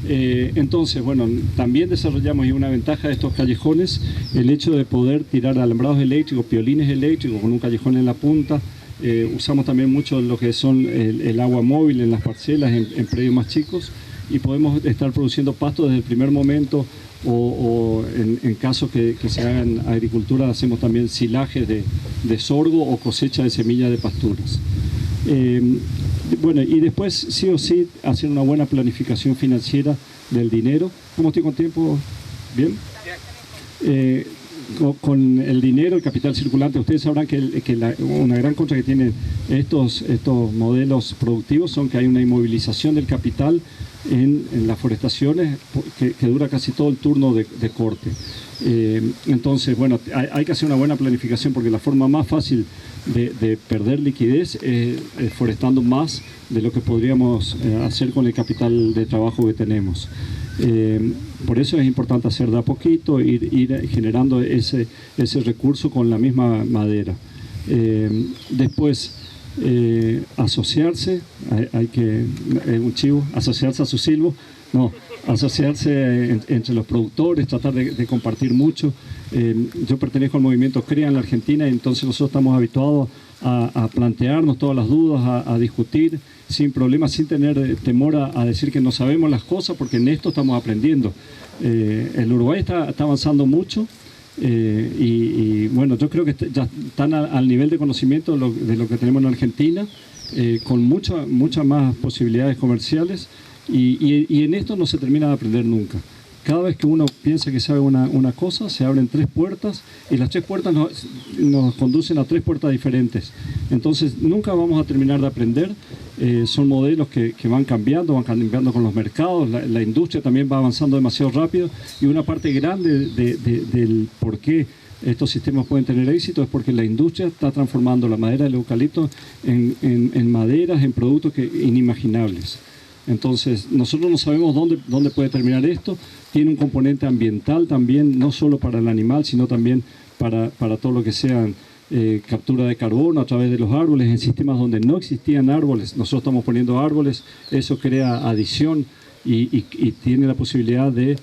Entonces, bueno, también desarrollamos, y una ventaja de estos callejones, el hecho de poder tirar alambrados eléctricos, piolines eléctricos con un callejón en la punta. Usamos también mucho lo que son el agua móvil en las parcelas, en predios más chicos, y podemos estar produciendo pasto desde el primer momento, o en caso que se hagan agricultura, hacemos también silajes de sorgo o cosecha de semillas de pasturas. Bueno, y después sí o sí hacer una buena planificación financiera del dinero. ¿Cómo estoy con tiempo? ¿Bien? Con el dinero, el capital circulante, ustedes sabrán que una gran contra que tienen estos modelos productivos son que hay una inmovilización del capital en las forestaciones que dura casi todo el turno de corte. Entonces, bueno, hay que hacer una buena planificación porque la forma más fácil de perder liquidez es forestando más de lo que podríamos hacer con el capital de trabajo que tenemos. Por eso es importante hacer de a poquito, ir generando ese recurso con la misma madera. Después, asociarse, hay que, un chivo, asociarse a su silvo, no, asociarse entre los productores, tratar de compartir mucho. Yo pertenezco al movimiento CREA en la Argentina, y entonces nosotros estamos habituados a plantearnos todas las dudas, a discutir sin problemas, sin tener temor a decir que no sabemos las cosas, porque en esto estamos aprendiendo. El Uruguay está avanzando mucho, y bueno, yo creo que ya están al nivel de conocimiento de lo que tenemos en Argentina, con muchas más posibilidades comerciales, y en esto no se termina de aprender nunca. Cada vez que uno piensa que sabe una cosa, se abren 3 puertas, y las 3 puertas nos conducen a 3 puertas diferentes. Entonces nunca vamos a terminar de aprender. Son modelos que van cambiando con los mercados. La industria también va avanzando demasiado rápido, y una parte grande del por qué estos sistemas pueden tener éxito es porque la industria está transformando la madera del eucalipto en maderas, en productos inimaginables. Entonces, nosotros no sabemos dónde puede terminar esto. Tiene un componente ambiental también, no solo para el animal, sino también para todo lo que sean captura de carbono a través de los árboles, en sistemas donde no existían árboles. Nosotros estamos poniendo árboles, eso crea adición y tiene la posibilidad de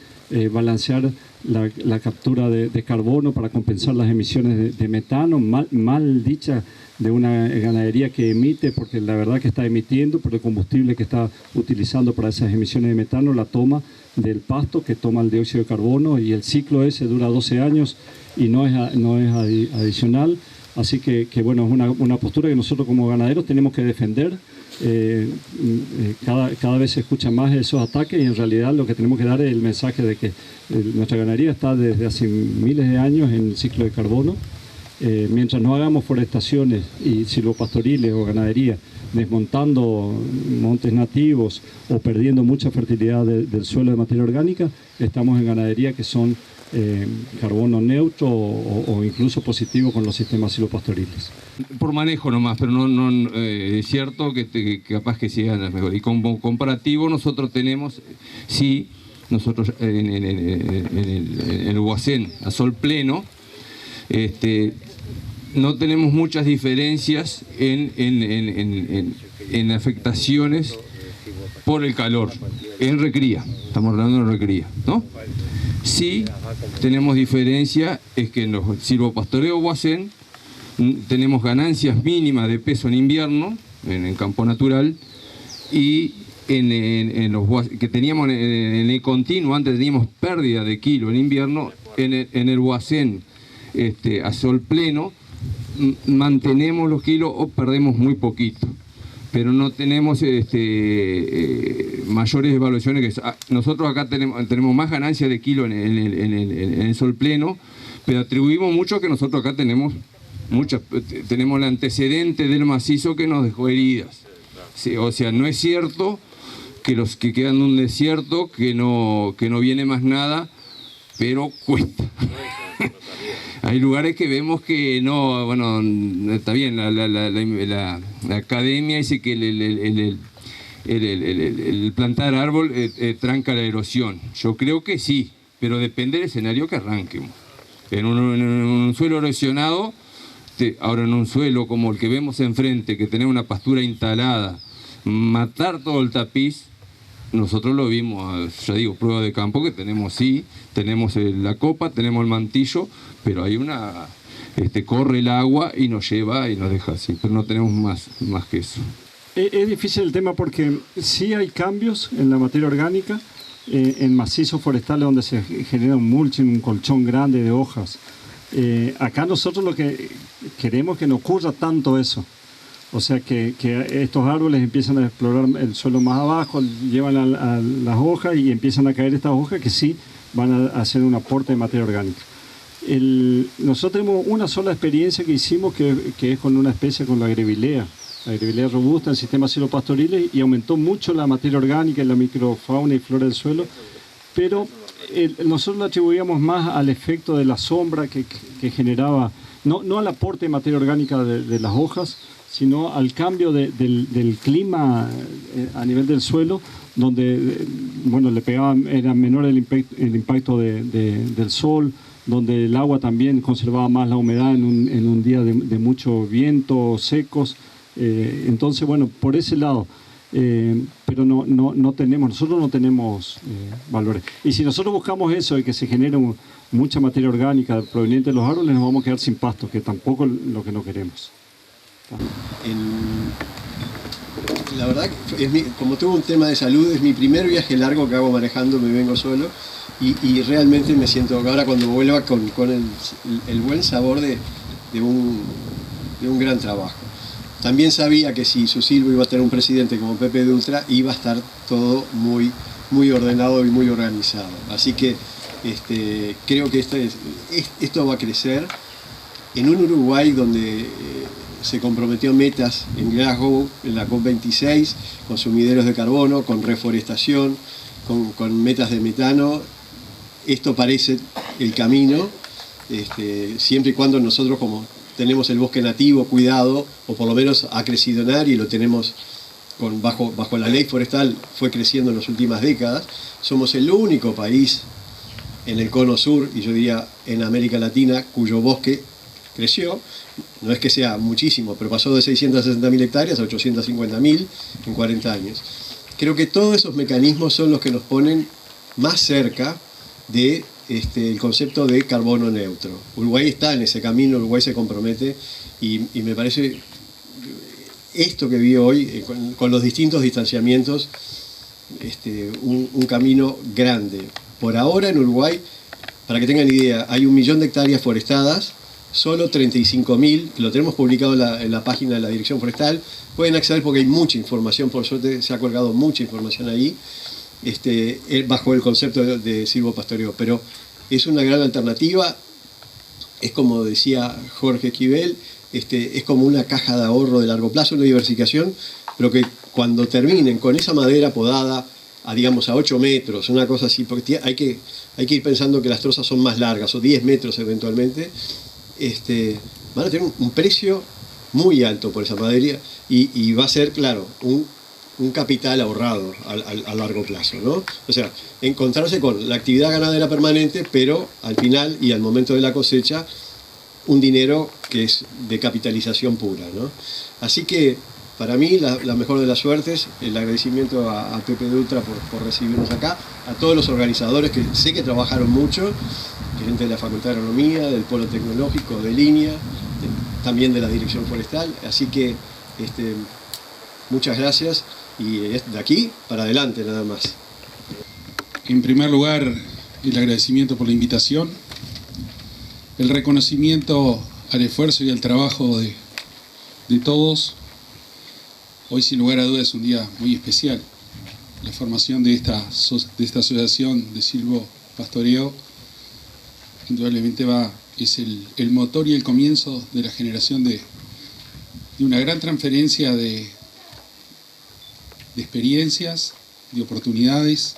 balancear la captura de carbono para compensar las emisiones de metano, mal dicha de una ganadería que emite, porque la verdad que está emitiendo, pero el combustible que está utilizando para esas emisiones de metano la toma del pasto, que toma el dióxido de carbono, y el ciclo ese dura 12 años y no es adicional. Así que bueno, es una postura que nosotros como ganaderos tenemos que defender. Cada vez se escuchan más esos ataques, y en realidad lo que tenemos que dar es el mensaje de que nuestra ganadería está desde hace miles de años en el ciclo de carbono. Mientras no hagamos forestaciones y silvopastoriles o ganadería desmontando montes nativos o perdiendo mucha fertilidad del suelo de materia orgánica, estamos en ganadería que son carbono neutro o incluso positivo con los sistemas silvopastoriles. Por manejo nomás, pero no es cierto que capaz que sigan las mejores. Y como comparativo nosotros tenemos, sí, nosotros en el Huacén a sol pleno, no tenemos muchas diferencias en afectaciones por el calor, en recría, estamos hablando de recría, ¿no? Sí tenemos diferencia, es que en los silvopastoreo Huacén tenemos ganancias mínimas de peso en invierno, en el campo natural, y en los que teníamos en el continuo, antes teníamos pérdida de kilo en invierno, en el Huacén a sol pleno, mantenemos los kilos o perdemos muy poquito, pero no tenemos mayores evaluaciones. Nosotros acá tenemos más ganancias de kilo en el sol pleno, pero atribuimos mucho a que nosotros acá tenemos el antecedente del macizo que nos dejó heridas. Sí, o sea, no es cierto que los que quedan en un desierto, que no viene más nada, pero cuesta. Hay lugares que vemos que no, bueno, está bien, la academia dice que el plantar árbol tranca la erosión. Yo creo que sí, pero depende del escenario que arranquemos. En un suelo erosionado, ahora en un suelo como el que vemos enfrente, que tenemos una pastura instalada, matar todo el tapiz, nosotros lo vimos, ya digo, prueba de campo que tenemos, sí, tenemos la copa, tenemos el mantillo, pero hay corre el agua y nos lleva y nos deja así, pero no tenemos más que eso. Es difícil el tema porque sí hay cambios en la materia orgánica, en macizos forestales donde se genera un mulching, un colchón grande de hojas. Acá nosotros lo que queremos es que no ocurra tanto eso. O sea, que estos árboles empiezan a explorar el suelo más abajo, llevan a las hojas y empiezan a caer estas hojas que sí van a hacer un aporte de materia orgánica. Nosotros tenemos una sola experiencia que hicimos que es con una especie, con la agrivilea robusta en sistemas silvopastoriles, y aumentó mucho la materia orgánica y la microfauna y flora del suelo, pero nosotros lo atribuíamos más al efecto de la sombra que generaba, no al aporte de materia orgánica de las hojas, sino al cambio del clima a nivel del suelo, donde le pegaban, era menor el impacto del sol, donde el agua también conservaba más la humedad en un día de mucho viento, secos. Entonces, por ese lado, pero nosotros no tenemos valores. Y si nosotros buscamos eso de que se genere mucha materia orgánica proveniente de los árboles, nos vamos a quedar sin pasto, que tampoco es lo que no queremos. La verdad, como tengo un tema de salud, es mi primer viaje largo que hago manejando, me vengo solo y realmente me siento ahora cuando vuelva con el buen sabor de un gran trabajo. También sabía que si Susilvo iba a tener un presidente como Pepe Dutra, iba a estar todo muy, muy ordenado y muy organizado. Así que creo que esto va a crecer en un Uruguay donde se comprometió metas en Glasgow, en la COP26, con sumideros de carbono, con reforestación, con metas de metano. Esto parece el camino, siempre y cuando nosotros, como tenemos el bosque nativo cuidado, o por lo menos ha crecido en área y lo tenemos bajo la ley forestal, fue creciendo en las últimas décadas. Somos el único país en el cono sur, y yo diría en América Latina, cuyo bosque creció. No es que sea muchísimo, pero pasó de 660.000 hectáreas a 850.000 en 40 años. Creo que todos esos mecanismos son los que nos ponen más cerca de el concepto de carbono neutro. Uruguay está en ese camino, Uruguay se compromete y me parece esto que vi hoy, con los distintos distanciamientos, un camino grande. Por ahora en Uruguay, para que tengan idea, hay 1 millón de hectáreas forestadas, solo 35.000, lo tenemos publicado en la página de la Dirección Forestal, pueden acceder porque hay mucha información, por suerte se ha colgado mucha información ahí, bajo el concepto de silvopastoreo, pero es una gran alternativa, es como decía Jorge Esquivel, es como una caja de ahorro de largo plazo, una diversificación, pero que cuando terminen con esa madera podada a 8 metros, una cosa así, porque hay que ir pensando que las trozas son más largas, o 10 metros eventualmente, van a tener un precio muy alto por esa madera y va a ser, claro, un capital ahorrado a largo plazo, ¿no? O sea, encontrarse con la actividad ganadera permanente, pero al final y al momento de la cosecha, un dinero que es de capitalización pura, ¿no? Así que, para mí, la mejor de las suertes, el agradecimiento a Pepe Dutra por recibirnos acá, a todos los organizadores que sé que trabajaron mucho, gente de la Facultad de Agronomía, del Polo Tecnológico, de Línea, también de la Dirección Forestal. Así que muchas gracias y de aquí para adelante nada más. En primer lugar, el agradecimiento por la invitación, el reconocimiento al esfuerzo y al trabajo de todos. Hoy, sin lugar a dudas, es un día muy especial. La formación de esta asociación de silvopastoreo indudablemente es el motor y el comienzo de la generación de una gran transferencia de experiencias, de oportunidades.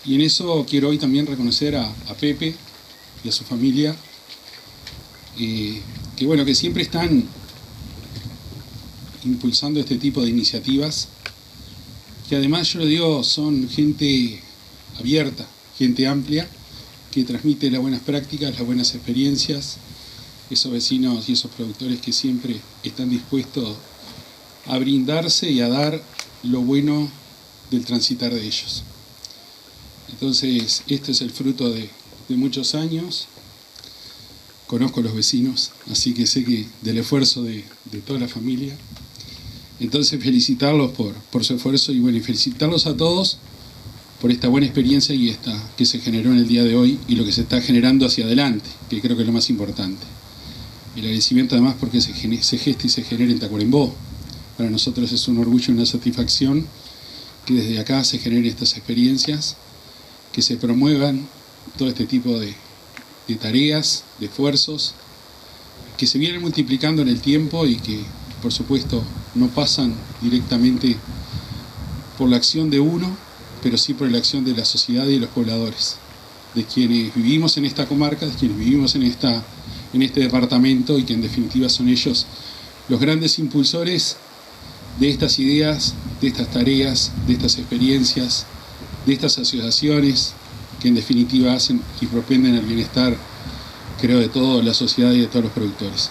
Y en eso quiero hoy también reconocer a Pepe y a su familia, que siempre están impulsando este tipo de iniciativas, que además, yo lo digo, son gente abierta, gente amplia, que transmite las buenas prácticas, las buenas experiencias, esos vecinos y esos productores que siempre están dispuestos a brindarse y a dar lo bueno del transitar de ellos. Entonces, este es el fruto de muchos años. Conozco a los vecinos, así que sé que del esfuerzo de toda la familia. Entonces, felicitarlos por su esfuerzo y felicitarlos a todos por esta buena experiencia y esta que se generó en el día de hoy y lo que se está generando hacia adelante, que creo que es lo más importante. El agradecimiento además porque se gesta y se genera en Tacuarembó. Para nosotros es un orgullo y una satisfacción que desde acá se generen estas experiencias, que se promuevan todo este tipo de tareas, de esfuerzos, que se vienen multiplicando en el tiempo y que, por supuesto, no pasan directamente por la acción de uno, pero sí por la acción de la sociedad y de los pobladores, de quienes vivimos en esta comarca, de quienes vivimos en este departamento y que en definitiva son ellos los grandes impulsores de estas ideas, de estas tareas, de estas experiencias, de estas asociaciones que en definitiva hacen y propenden el bienestar, creo, de toda la sociedad y de todos los productores.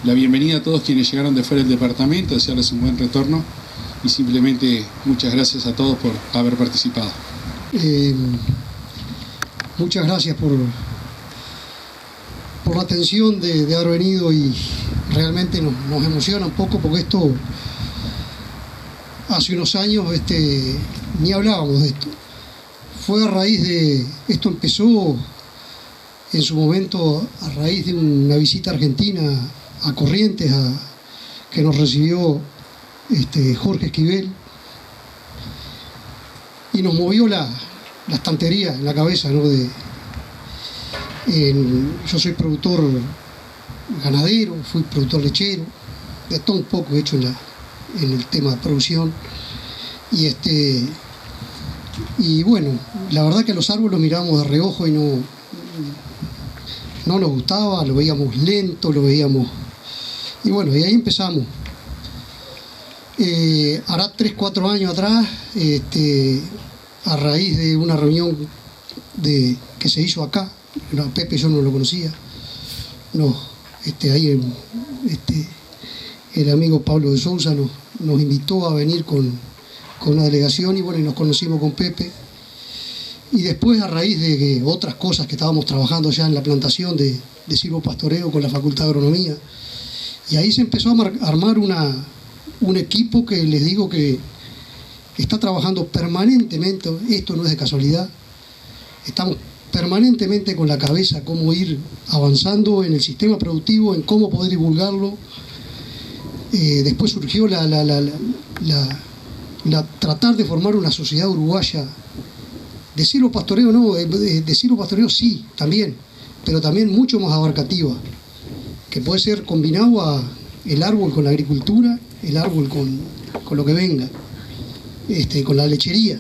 La bienvenida a todos quienes llegaron de fuera del departamento, desearles un buen retorno y simplemente muchas gracias a todos por haber participado. Muchas gracias por la atención de haber venido y realmente nos emociona un poco porque esto hace unos años ni hablábamos de esto. Fue a raíz esto empezó en su momento a raíz de una visita argentina a Corrientes que nos recibió Jorge Esquivel y nos movió la estantería en la cabeza, ¿no? Yo soy productor ganadero, fui productor lechero, de todo un poco he hecho en el tema de producción y bueno, la verdad que los árboles los mirábamos de reojo y no nos gustaba, lo veíamos lento, y bueno, y ahí empezamos. Hará 3-4 años atrás, a raíz de una reunión que se hizo acá, Pepe yo no lo conocía, ahí el amigo Pablo de Sousa nos invitó a venir con una delegación y bueno, y nos conocimos con Pepe. Y después, a raíz de otras cosas que estábamos trabajando ya en la plantación de silvopastoreo con la Facultad de Agronomía, y ahí se empezó a armar un equipo que les digo que está trabajando permanentemente, esto no es de casualidad, estamos permanentemente con la cabeza cómo ir avanzando en el sistema productivo, en cómo poder divulgarlo. Después surgió tratar de formar una sociedad uruguaya de silvopastoreo, no, de silvopastoreo sí, también, pero también mucho más abarcativa, que puede ser combinado el árbol con la agricultura, el árbol con lo que venga, con la lechería,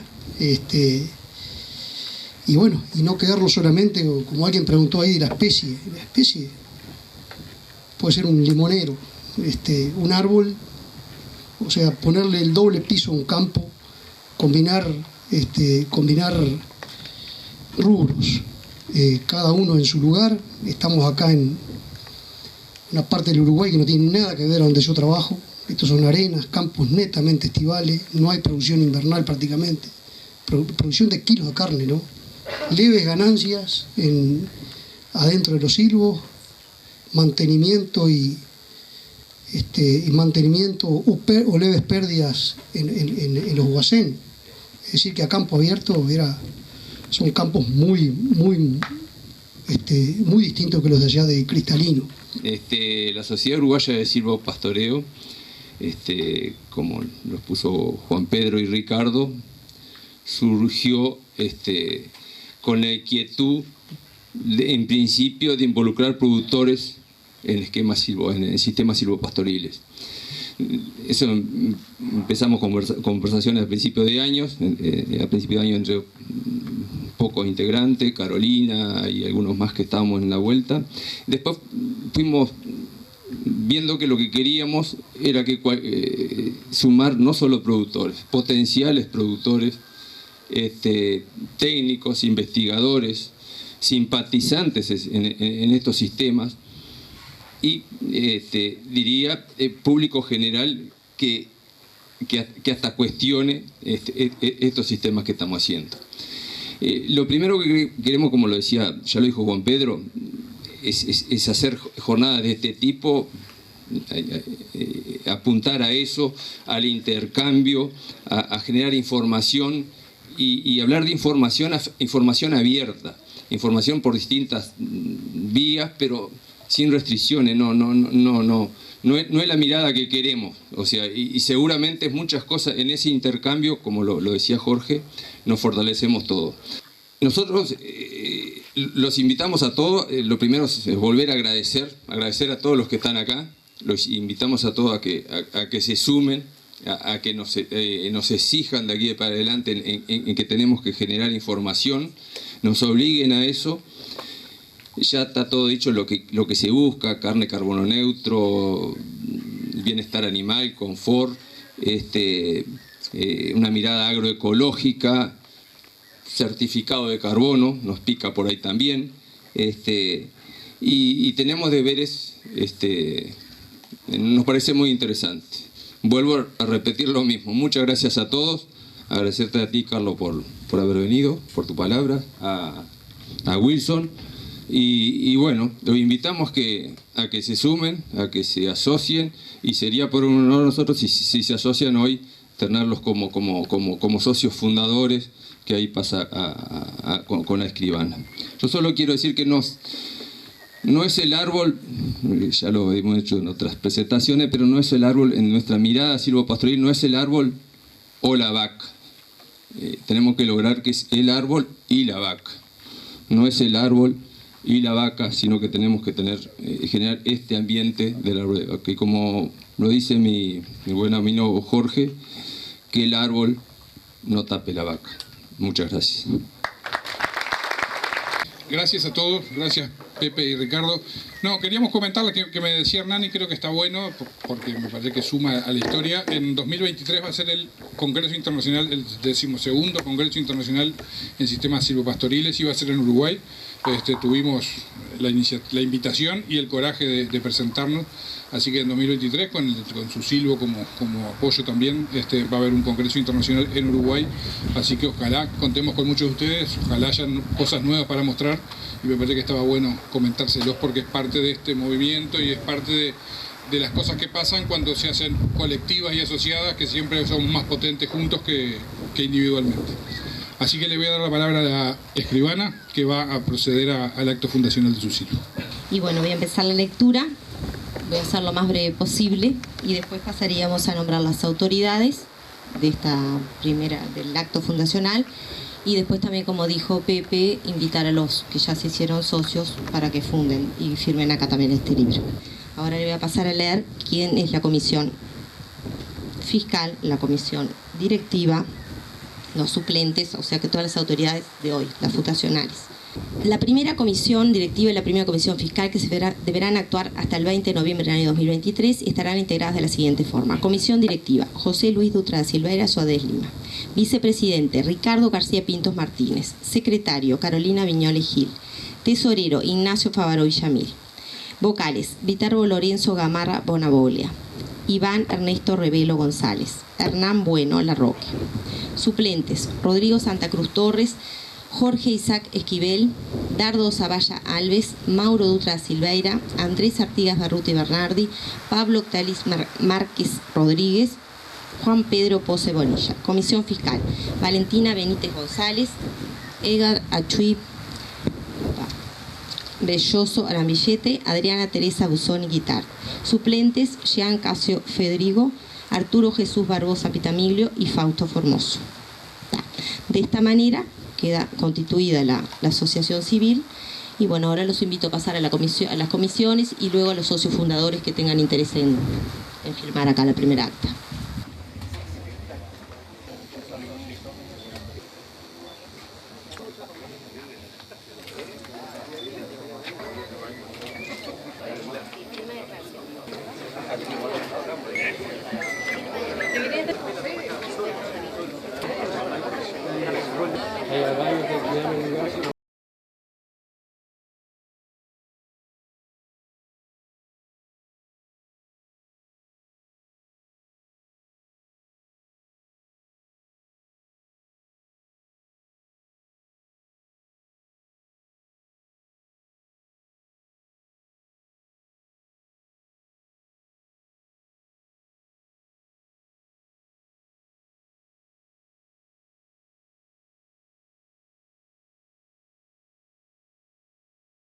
y bueno, y no quedarlo solamente, como alguien preguntó ahí, de la especie. La especie puede ser un limonero, un árbol, o sea, ponerle el doble piso a un campo, combinar rubros, cada uno en su lugar. Estamos acá en una parte del Uruguay que no tiene nada que ver a donde yo trabajo. Estos son arenas, campos netamente estivales, no hay producción invernal prácticamente, producción de kilos de carne, ¿no? Leves ganancias adentro de los silvos, mantenimiento y mantenimiento o leves pérdidas en los Huacén. Es decir, que a campo abierto son campos muy distintos que los de allá de Cristalino. La Sociedad Uruguaya de Silvopastoreo, como los puso Juan Pedro y Ricardo, surgió con la inquietud en principio de involucrar productores en el sistema silvopastoriles. Eso empezamos conversaciones a principios de año entre pocos integrantes, Carolina y algunos más que estábamos en la vuelta. Después fuimos viendo que lo que queríamos era sumar no solo productores, potenciales productores, técnicos, investigadores, simpatizantes en estos sistemas y diría público general que hasta cuestione estos sistemas que estamos haciendo. Lo primero que queremos, como lo decía, ya lo dijo Juan Pedro, es hacer jornadas de este tipo, apuntar a eso, al intercambio, a generar información y hablar de información abierta, información por distintas vías, pero sin restricciones. No es la mirada que queremos, o sea, y seguramente muchas cosas en ese intercambio, como lo decía Jorge, nos fortalecemos todos. Nosotros los invitamos a todos. Lo primero es volver a agradecer a todos los que están acá. Los invitamos a todos a que se sumen, a que nos exijan de aquí para adelante en que tenemos que generar información, nos obliguen a eso. Ya está todo dicho lo que se busca: carne, carbono neutro, bienestar animal, confort, una mirada agroecológica, certificado de carbono, nos pica por ahí también, y tenemos deberes, nos parece muy interesante. Vuelvo a repetir lo mismo: muchas gracias a todos, agradecerte a ti, Carlos, por haber venido, por tu palabra, a Wilson, y bueno, los invitamos a que se sumen, a que se asocien, y sería por un honor nosotros si se asocian hoy, tenerlos como socios fundadores, que ahí pasa con la escribana. Yo solo quiero decir que no es el árbol, ya lo hemos hecho en otras presentaciones, pero no es el árbol, en nuestra mirada silvopastoril, no es el árbol o la vaca. Tenemos que lograr que es el árbol y la vaca. No es el árbol y la vaca, sino que tenemos que generar este ambiente del árbol de vaca. Y como lo dice mi buen amigo Jorge, que el árbol no tape la vaca. Muchas gracias. Gracias a todos, gracias Pepe y Ricardo. No, queríamos comentarles que me decía Hernani, creo que está bueno, porque me parece que suma a la historia. En 2023 va a ser el Congreso Internacional, el 12º Congreso Internacional en Sistemas Silvopastoriles, y va a ser en Uruguay. Tuvimos la invitación y el coraje de presentarnos, así que en 2023 con su silvo como apoyo también va a haber un congreso internacional en Uruguay, así que ojalá contemos con muchos de ustedes, ojalá hayan cosas nuevas para mostrar, y me parece que estaba bueno comentárselos porque es parte de este movimiento y es parte de las cosas que pasan cuando se hacen colectivas y asociadas, que siempre son más potentes juntos que individualmente. Así que le voy a dar la palabra a la escribana, que va a proceder al acto fundacional de su silvo. Y bueno, voy a empezar la lectura, voy a hacer lo más breve posible, y después pasaríamos a nombrar las autoridades de del acto fundacional, y después también, como dijo Pepe, invitar a los que ya se hicieron socios para que funden y firmen acá también este libro. Ahora le voy a pasar a leer quién es la comisión fiscal, la comisión directiva, los suplentes, o sea que todas las autoridades de hoy, las fundacionales. La primera comisión directiva y la primera comisión fiscal, que deberán actuar hasta el 20 de noviembre del año 2023, estarán integradas de la siguiente forma. Comisión directiva: José Luis Dutra Silveira Suárez Lima. Vicepresidente: Ricardo García Pintos Martínez. Secretario: Carolina Viñoles Gil. Tesorero: Ignacio Favaro Villamil. Vocales: Viterbo Lorenzo Gamarra Bonabolia. Iván Ernesto Revelo González. Hernán Bueno Larroque. Suplentes: Rodrigo Santa Cruz Torres, Jorge Isaac Esquivel, Dardo Zavalla Alves, Mauro Dutra Silveira, Andrés Artigas Barruti Bernardi, Pablo Octalis Márquez Rodríguez, Juan Pedro Pose Bonilla. Comisión Fiscal: Valentina Benítez González, Edgar Achuy Belloso Arambillete, Adriana Teresa Busoni Guitar. Suplentes: Jean Casio Federigo, Arturo Jesús Barbosa Pitamiglio y Fausto Formoso. De esta manera queda constituida la asociación civil, y bueno, ahora los invito a pasar a las comisiones y luego a los socios fundadores que tengan interés en firmar acá la primera acta. Hay